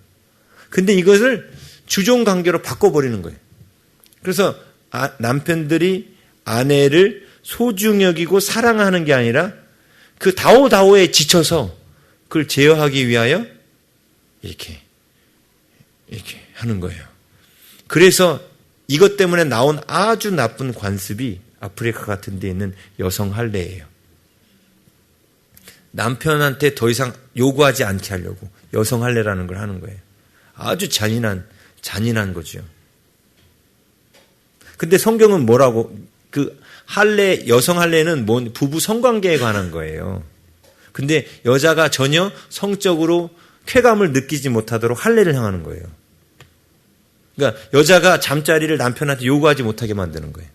S1: 근데 이것을 주종 관계로 바꿔버리는 거예요. 그래서 남편들이 아내를 소중히 여기고 사랑하는 게 아니라 그 다오다오에 지쳐서 그걸 제어하기 위하여 이렇게 하는 거예요. 그래서 이것 때문에 나온 아주 나쁜 관습이 아프리카 같은 데에 있는 여성 할례예요. 남편한테 더 이상 요구하지 않게 하려고 여성 할례라는 걸 하는 거예요. 아주 잔인한 거죠. 근데 성경은 뭐라고, 그 할례, 여성 할례는 부부 성관계에 관한 거예요. 근데 여자가 전혀 성적으로 쾌감을 느끼지 못하도록 할례를 행하는 거예요. 그러니까 여자가 잠자리를 남편한테 요구하지 못하게 만드는 거예요.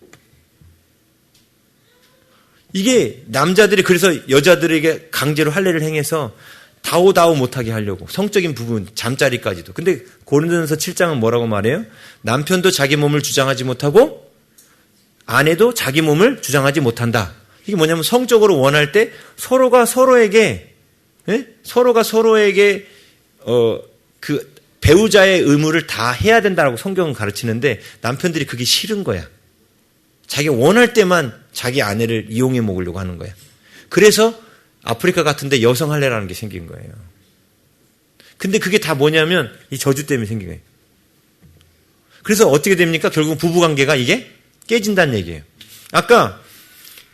S1: 이게 남자들이 그래서 여자들에게 강제로 할례를 행해서 다오다오 못하게 하려고 성적인 부분 잠자리까지도. 근데 고린도전서 7장은 뭐라고 말해요? 남편도 자기 몸을 주장하지 못하고 아내도 자기 몸을 주장하지 못한다. 이게 뭐냐면 성적으로 원할 때 서로가 서로에게 그 배우자의 의무를 다 해야 된다고 성경은 가르치는데 남편들이 그게 싫은 거야. 자기가 원할 때만 자기 아내를 이용해 먹으려고 하는 거야. 그래서 아프리카 같은 데 여성 할례라는 게 생긴 거예요. 근데 그게 다 뭐냐면 이 저주 때문에 생긴 거예요. 그래서 어떻게 됩니까? 결국 부부관계가 이게 깨진다는 얘기예요. 아까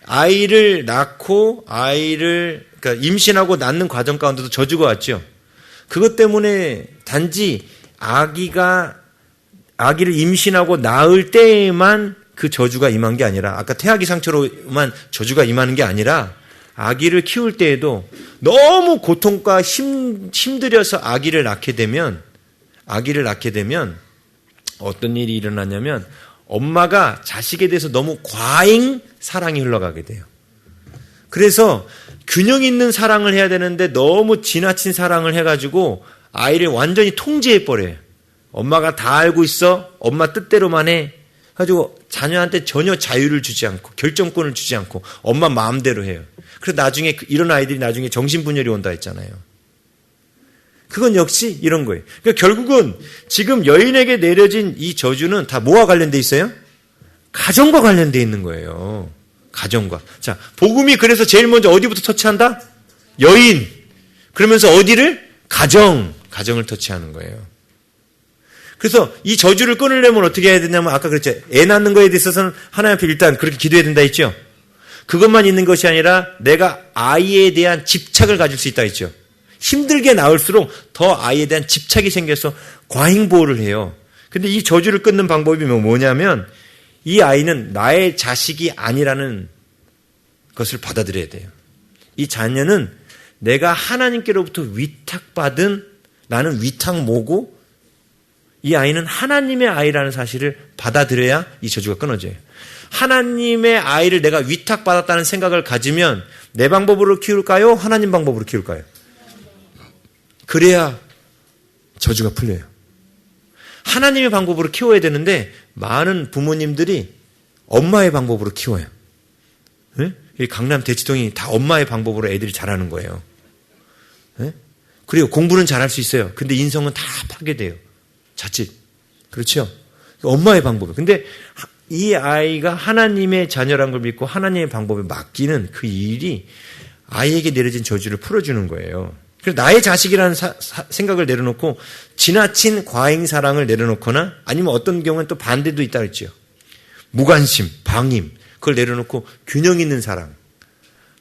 S1: 아이를 낳고 그러니까 임신하고 낳는 과정 가운데도 저주가 왔죠. 그것 때문에 단지 아기를 임신하고 낳을 때에만 그 저주가 임한 게 아니라, 아까 태아기 상처로만 저주가 임하는 게 아니라 아기를 키울 때에도 너무 고통과 힘들여서 아기를 낳게 되면 어떤 일이 일어나냐면 엄마가 자식에 대해서 너무 과잉 사랑이 흘러가게 돼요. 그래서 균형 있는 사랑을 해야 되는데 너무 지나친 사랑을 해가지고 아이를 완전히 통제해버려요. 엄마가 다 알고 있어. 엄마 뜻대로만 해. 가지고 자녀한테 전혀 자유를 주지 않고 결정권을 주지 않고 엄마 마음대로 해요. 그래서 나중에 이런 아이들이 나중에 정신분열이 온다 했잖아요. 그건 역시 이런 거예요. 그러니까 결국은 지금 여인에게 내려진 이 저주는 다 뭐와 관련돼 있어요? 가정과 관련돼 있는 거예요. 가정과. 자, 복음이 그래서 제일 먼저 어디부터 터치한다? 여인. 그러면서 어디를? 가정을 터치하는 거예요. 그래서 이 저주를 끊으려면 어떻게 해야 되냐면 아까 그랬죠. 애 낳는 거에 대해서는 하나님 앞에 일단 그렇게 기도해야 된다 했죠. 그것만 있는 것이 아니라 내가 아이에 대한 집착을 가질 수 있다 했죠. 힘들게 낳을수록 더 아이에 대한 집착이 생겨서 과잉보호를 해요. 근데 이 저주를 끊는 방법이 뭐냐면 이 아이는 나의 자식이 아니라는 것을 받아들여야 돼요. 이 자녀는 내가 하나님께로부터 위탁받은, 나는 위탁모고 이 아이는 하나님의 아이라는 사실을 받아들여야 이 저주가 끊어져요. 하나님의 아이를 내가 위탁받았다는 생각을 가지면 내 방법으로 키울까요? 하나님 방법으로 키울까요? 그래야 저주가 풀려요. 하나님의 방법으로 키워야 되는데 많은 부모님들이 엄마의 방법으로 키워요. 네? 이 강남 대치동이 다 엄마의 방법으로 애들이 자라는 거예요. 네? 그리고 공부는 잘할 수 있어요. 근데 인성은 다 파괴돼요. 자칫. 그렇죠? 엄마의 방법이에요. 근데 이 아이가 하나님의 자녀란 걸 믿고 하나님의 방법에 맡기는 그 일이 아이에게 내려진 저주를 풀어주는 거예요. 그래서 나의 자식이라는 생각을 내려놓고 지나친 과잉 사랑을 내려놓거나 아니면 어떤 경우는 또 반대도 있다 그랬죠. 무관심, 방임, 그걸 내려놓고 균형 있는 사랑.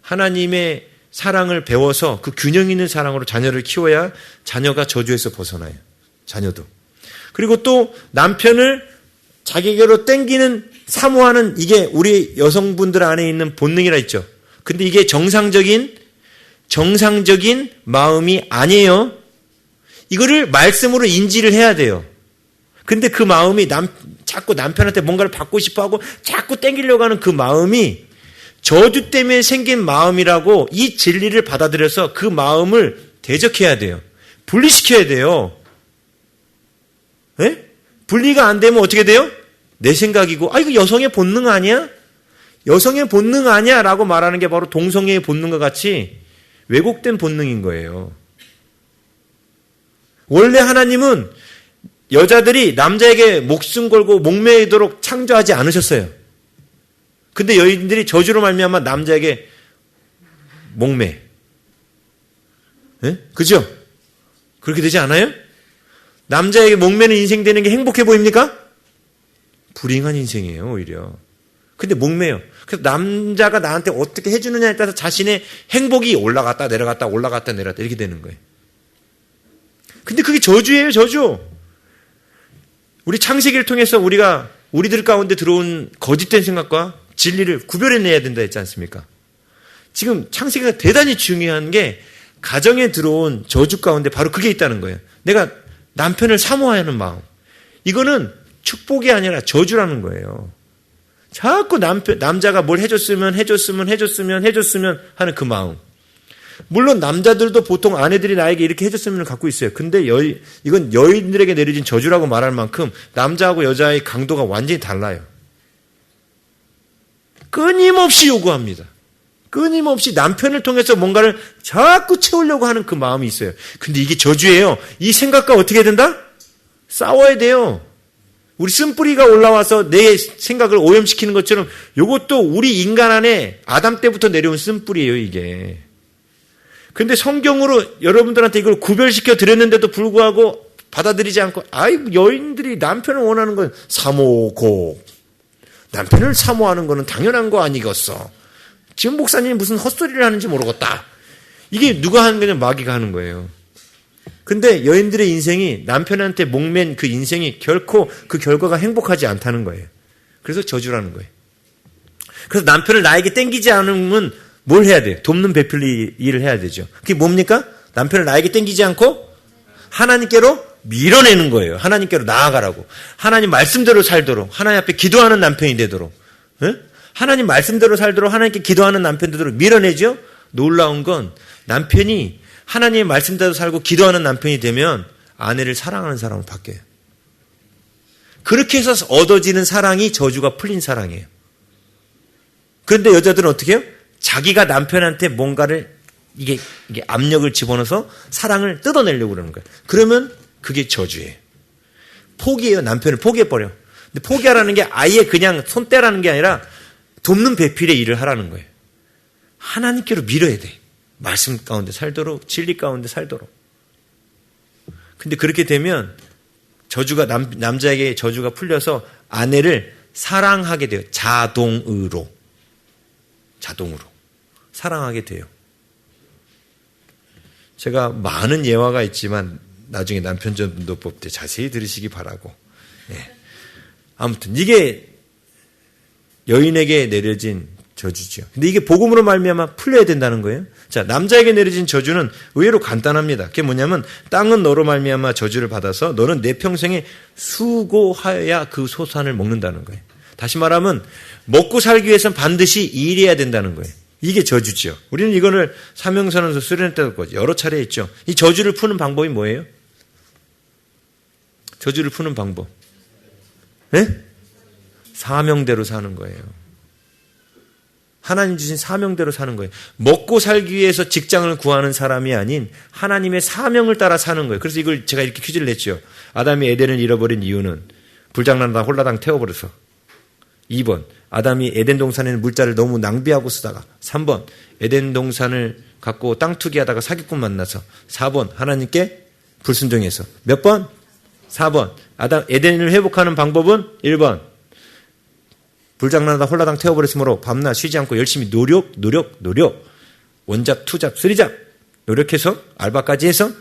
S1: 하나님의 사랑을 배워서 그 균형 있는 사랑으로 자녀를 키워야 자녀가 저주에서 벗어나요. 자녀도. 그리고 또 남편을 자기에게로 땡기는, 사모하는, 이게 우리 여성분들 안에 있는 본능이라 했죠. 근데 이게 정상적인 마음이 아니에요. 이거를 말씀으로 인지를 해야 돼요. 근데 그 마음이 자꾸 남편한테 뭔가를 받고 싶어 하고 자꾸 땡기려고 하는 그 마음이 저주 때문에 생긴 마음이라고 이 진리를 받아들여서 그 마음을 대적해야 돼요. 분리시켜야 돼요. 네? 분리가 안 되면 어떻게 돼요? 내 생각이고, 이거 여성의 본능 아니야? 여성의 본능 아니야 라고 말하는 게 바로 동성애의 본능과 같이 왜곡된 본능인 거예요. 원래 하나님은 여자들이 남자에게 목숨 걸고 목매이도록 창조하지 않으셨어요. 근데 여인들이 저주로 말미암아 남자에게 목매. 네? 그죠? 그렇게 되지 않아요? 남자에게 목매는 인생 되는 게 행복해 보입니까? 불행한 인생이에요, 오히려. 근데 목매요. 그래서 남자가 나한테 어떻게 해주느냐에 따라서 자신의 행복이 올라갔다 내려갔다 올라갔다 내려갔다 이렇게 되는 거예요. 근데 그게 저주예요, 저주. 우리 창세기를 통해서 우리가 우리들 가운데 들어온 거짓된 생각과 진리를 구별해내야 된다 했지 않습니까? 지금 창세기가 대단히 중요한 게 가정에 들어온 저주 가운데 바로 그게 있다는 거예요. 내가 남편을 사모하는 마음. 이거는 축복이 아니라 저주라는 거예요. 자꾸 남자가 뭘 해줬으면 하는 그 마음. 물론 남자들도 보통 아내들이 나에게 이렇게 해줬으면 갖고 있어요. 근데 이건 여인들에게 내려진 저주라고 말할 만큼 남자하고 여자의 강도가 완전히 달라요. 끊임없이 요구합니다. 끊임없이 남편을 통해서 뭔가를 자꾸 채우려고 하는 그 마음이 있어요. 근데 이게 저주예요. 이 생각과 어떻게 된다? 싸워야 돼요. 우리 쓴뿌리가 올라와서 내 생각을 오염시키는 것처럼 이것도 우리 인간 안에 아담 때부터 내려온 쓴뿌리예요, 이게. 근데 성경으로 여러분들한테 이걸 구별시켜 드렸는데도 불구하고 받아들이지 않고, 여인들이 남편을 원하는 건 사모고, 남편을 사모하는 거는 당연한 거 아니겠어. 지금 목사님이 무슨 헛소리를 하는지 모르겠다. 이게 누가 하는 거냐? 마귀가 하는 거예요. 근데 여인들의 인생이 남편한테 목맨 그 인생이 결코 그 결과가 행복하지 않다는 거예요. 그래서 저주라는 거예요. 그래서 남편을 나에게 땡기지 않으면 뭘 해야 돼요? 돕는 베풀리 일을 해야 되죠. 그게 뭡니까? 남편을 나에게 땡기지 않고 하나님께로 밀어내는 거예요. 하나님께로 나아가라고. 하나님 말씀대로 살도록, 하나님 앞에 기도하는 남편이 되도록, 하나님 말씀대로 살도록 하나님께 기도하는 남편 되도록 밀어내죠. 놀라운 건 남편이 하나님의 말씀대로 살고 기도하는 남편이 되면 아내를 사랑하는 사람으로 바뀌어요. 그렇게 해서 얻어지는 사랑이 저주가 풀린 사랑이에요. 그런데 여자들은 어떻게 해요? 자기가 남편한테 뭔가를 이게 압력을 집어넣어서 사랑을 뜯어내려고 그러는 거예요. 그러면 그게 저주예요. 포기해요. 남편을 포기해버려. 근데 포기하라는 게 아예 그냥 손 떼라는 게 아니라 돕는 배필의 일을 하라는 거예요. 하나님께로 밀어야 돼. 말씀 가운데 살도록, 진리 가운데 살도록. 근데 그렇게 되면 저주가 남자에게 저주가 풀려서 아내를 사랑하게 돼요. 자동으로 사랑하게 돼요. 제가 많은 예화가 있지만 나중에 남편 전도법 때 자세히 들으시기 바라고. 아무튼 이게 여인에게 내려진 저주죠. 근데 이게 복음으로 말미암아 풀려야 된다는 거예요. 자, 남자에게 내려진 저주는 의외로 간단합니다. 그게 뭐냐면 땅은 너로 말미암아 저주를 받아서 너는 내 평생에 수고하여야 그 소산을 먹는다는 거예요. 다시 말하면 먹고 살기 위해서는 반드시 일해야 된다는 거예요. 이게 저주죠. 우리는 이거를 사명선언서 수련했다고 여러 차례 했죠. 이 저주를 푸는 방법이 뭐예요? 저주를 푸는 방법. 사명대로 사는 거예요. 하나님 주신 사명대로 사는 거예요. 먹고 살기 위해서 직장을 구하는 사람이 아닌 하나님의 사명을 따라 사는 거예요. 그래서 이걸 제가 이렇게 퀴즈를 냈죠. 아담이 에덴을 잃어버린 이유는 불장난하다 홀라당 태워버려서. 2번, 아담이 에덴 동산에는 물자를 너무 낭비하고 쓰다가. 3번, 에덴 동산을 갖고 땅 투기하다가 사기꾼 만나서. 4번, 하나님께 불순종해서. 몇 번? 4번, 에덴을 회복하는 방법은 1번, 불장난하다 홀라당 태워버렸으므로 밤낮 쉬지 않고 열심히 노력, 원잡, 투잡, 쓰리잡 노력해서 알바까지 해서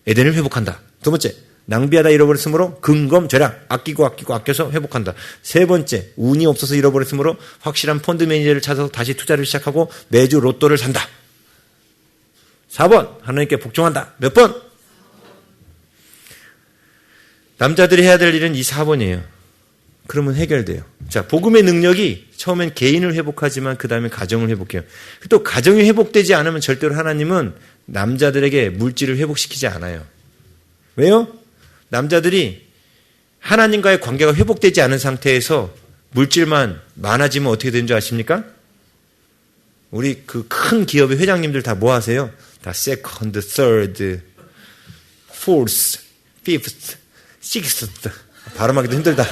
S1: 에덴을 회복한다. 두 번째, 낭비하다 잃어버렸으므로 근검절약, 아껴서 회복한다. 세 번째, 운이 없어서 잃어버렸으므로 확실한 펀드 매니저를 찾아서 다시 투자를 시작하고 매주 로또를 산다. 4번, 하나님께 복종한다. 몇 번? 남자들이 해야 될 일은 이 4번이에요. 그러면 해결돼요. 자, 복음의 능력이 처음엔 개인을 회복하지만 그 다음에 가정을 회복해요. 또 가정이 회복되지 않으면 절대로 하나님은 남자들에게 물질을 회복시키지 않아요. 왜요? 남자들이 하나님과의 관계가 회복되지 않은 상태에서 물질만 많아지면 어떻게 되는 줄 아십니까? 우리 그 큰 기업의 회장님들 다 뭐 하세요? 다 second, third, fourth, fifth, sixth. 발음하기도 힘들다.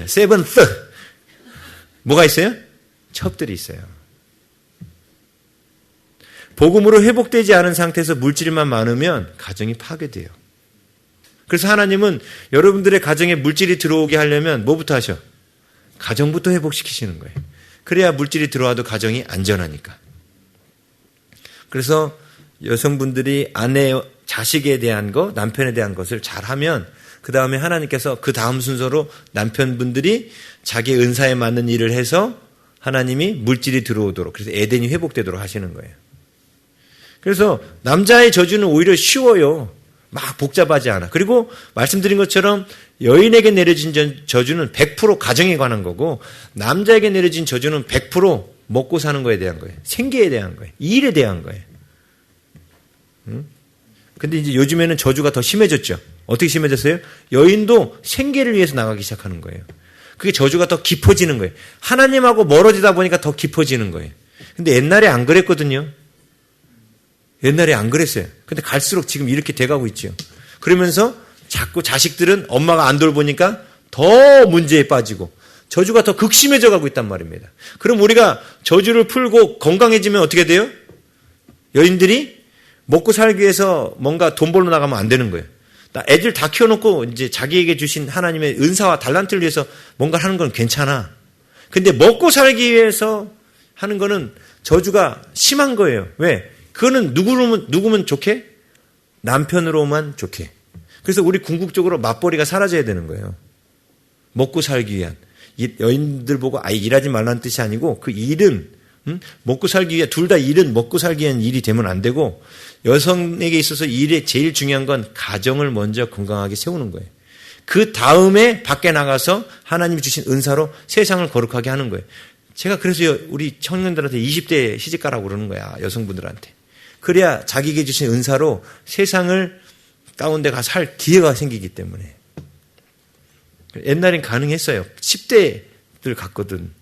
S1: seventh. 뭐가 있어요? 첩들이 있어요. 복음으로 회복되지 않은 상태에서 물질만 많으면 가정이 파괴돼요. 그래서 하나님은 여러분들의 가정에 물질이 들어오게 하려면 뭐부터 하셔? 가정부터 회복시키시는 거예요. 그래야 물질이 들어와도 가정이 안전하니까. 그래서 여성분들이 아내, 자식에 대한 거, 남편에 대한 것을 잘하면 그 다음에 하나님께서 그 다음 순서로 남편분들이 자기 은사에 맞는 일을 해서 하나님이 물질이 들어오도록, 그래서 에덴이 회복되도록 하시는 거예요. 그래서 남자의 저주는 오히려 쉬워요. 막 복잡하지 않아. 그리고 말씀드린 것처럼 여인에게 내려진 저주는 100% 가정에 관한 거고, 남자에게 내려진 저주는 100% 먹고 사는 거에 대한 거예요. 생계에 대한 거예요. 일에 대한 거예요. 근데 이제 요즘에는 저주가 더 심해졌죠. 어떻게 심해졌어요? 여인도 생계를 위해서 나가기 시작하는 거예요. 그게 저주가 더 깊어지는 거예요. 하나님하고 멀어지다 보니까 더 깊어지는 거예요. 근데 옛날에 안 그랬거든요. 옛날에 안 그랬어요. 근데 갈수록 지금 이렇게 돼가고 있죠. 그러면서 자꾸 자식들은 엄마가 안 돌보니까 더 문제에 빠지고 저주가 더 극심해져 가고 있단 말입니다. 그럼 우리가 저주를 풀고 건강해지면 어떻게 돼요? 여인들이 먹고 살기 위해서 뭔가 돈 벌러 나가면 안 되는 거예요. 애들 다 키워놓고 이제 자기에게 주신 하나님의 은사와 달란트를 위해서 뭔가 하는 건 괜찮아. 근데 먹고 살기 위해서 하는 거는 저주가 심한 거예요. 왜? 그거는 누구면 좋게? 남편으로만 좋게. 그래서 우리 궁극적으로 맞벌이가 사라져야 되는 거예요. 먹고 살기 위한. 여인들 보고 일하지 말라는 뜻이 아니고 그 일은 먹고 살기 위해 둘 다 일은 먹고 살기 위한 일이 되면 안 되고, 여성에게 있어서 일에 제일 중요한 건 가정을 먼저 건강하게 세우는 거예요. 그 다음에 밖에 나가서 하나님이 주신 은사로 세상을 거룩하게 하는 거예요. 제가 그래서 우리 청년들한테 20대 시집가라고 그러는 거야. 여성분들한테. 그래야 자기에게 주신 은사로 세상을 가운데 가서 살 기회가 생기기 때문에. 옛날엔 가능했어요. 10대들 갔거든.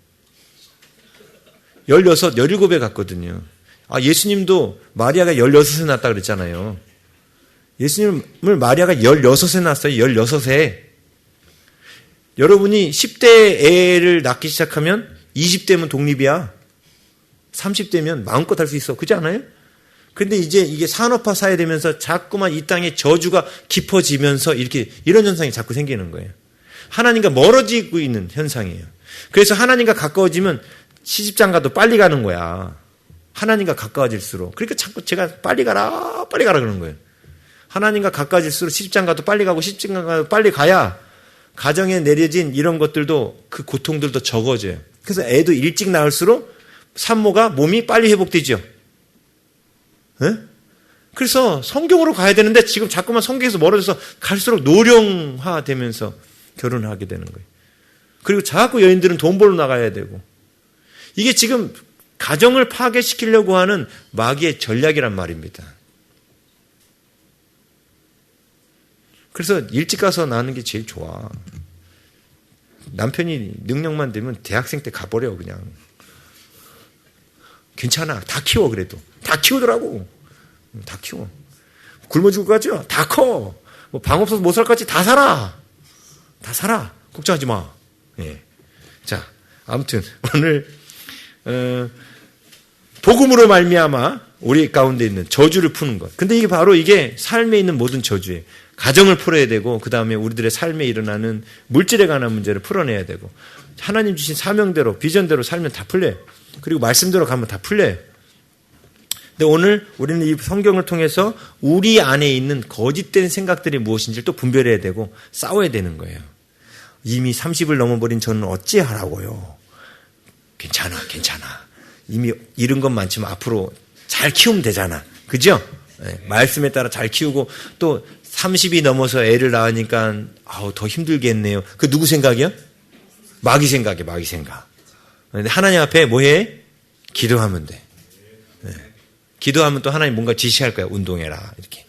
S1: 16, 17에 갔거든요. 예수님도 마리아가 16에 낳았다 그랬잖아요. 예수님을 마리아가 16에 낳았어요. 16에. 여러분이 10대 애를 낳기 시작하면 20대면 독립이야. 30대면 마음껏 할 수 있어. 그렇지 않아요? 근데 이제 이게 산업화 사회 되면서 자꾸만 이 땅에 저주가 깊어지면서 이런 현상이 자꾸 생기는 거예요. 하나님과 멀어지고 있는 현상이에요. 그래서 하나님과 가까워지면 시집장가도 빨리 가는 거야. 하나님과 가까워질수록. 그러니까 자꾸 제가 빨리 가라 그러는 거예요. 하나님과 가까워질수록 시집장가도 빨리 가고 시집장가도 빨리 가야 가정에 내려진 이런 것들도 그 고통들도 적어져요. 그래서 애도 일찍 낳을수록 산모가 몸이 빨리 회복되죠. 네? 그래서 성경으로 가야 되는데 지금 자꾸만 성경에서 멀어져서 갈수록 노령화되면서 결혼을 하게 되는 거예요. 그리고 자꾸 여인들은 돈 벌러 나가야 되고, 이게 지금 가정을 파괴시키려고 하는 마귀의 전략이란 말입니다. 그래서 일찍 가서 낳는 게 제일 좋아. 남편이 능력만 되면 대학생 때 가버려 그냥. 괜찮아. 다 키워 그래도. 다 키우더라고. 다 키워. 굶어 죽을 거죠? 다 커. 뭐 방 없어서 못 살 것 같지? 다 살아. 다 살아. 걱정하지 마. 예. 자, 아무튼 오늘 복음으로 말미암아 우리 가운데 있는 저주를 푸는 것. 근데 이게 바로 이게 삶에 있는 모든 저주예요. 가정을 풀어야 되고, 그 다음에 우리들의 삶에 일어나는 물질에 관한 문제를 풀어내야 되고, 하나님 주신 사명대로 비전대로 살면 다 풀려요. 그리고 말씀대로 가면 다 풀려요. 근데 오늘 우리는 이 성경을 통해서 우리 안에 있는 거짓된 생각들이 무엇인지를 또 분별해야 되고 싸워야 되는 거예요. 이미 30을 넘어버린 저는 어찌하라고요. 괜찮아. 이미 잃은 건 많지만 앞으로 잘 키우면 되잖아. 그죠? 네, 말씀에 따라 잘 키우고, 또 30이 넘어서 애를 낳으니까 더 힘들겠네요. 그 누구 생각이요? 마귀 생각이에요. 마귀 생각. 근데 하나님 앞에 뭐해? 기도하면 돼. 네. 기도하면 또 하나님 뭔가 지시할 거야. 운동해라 이렇게.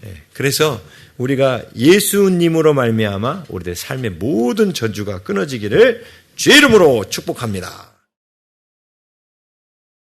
S1: 네. 그래서 우리가 예수님으로 말미암아 우리들의 삶의 모든 저주가 끊어지기를 주의 이름으로 축복합니다.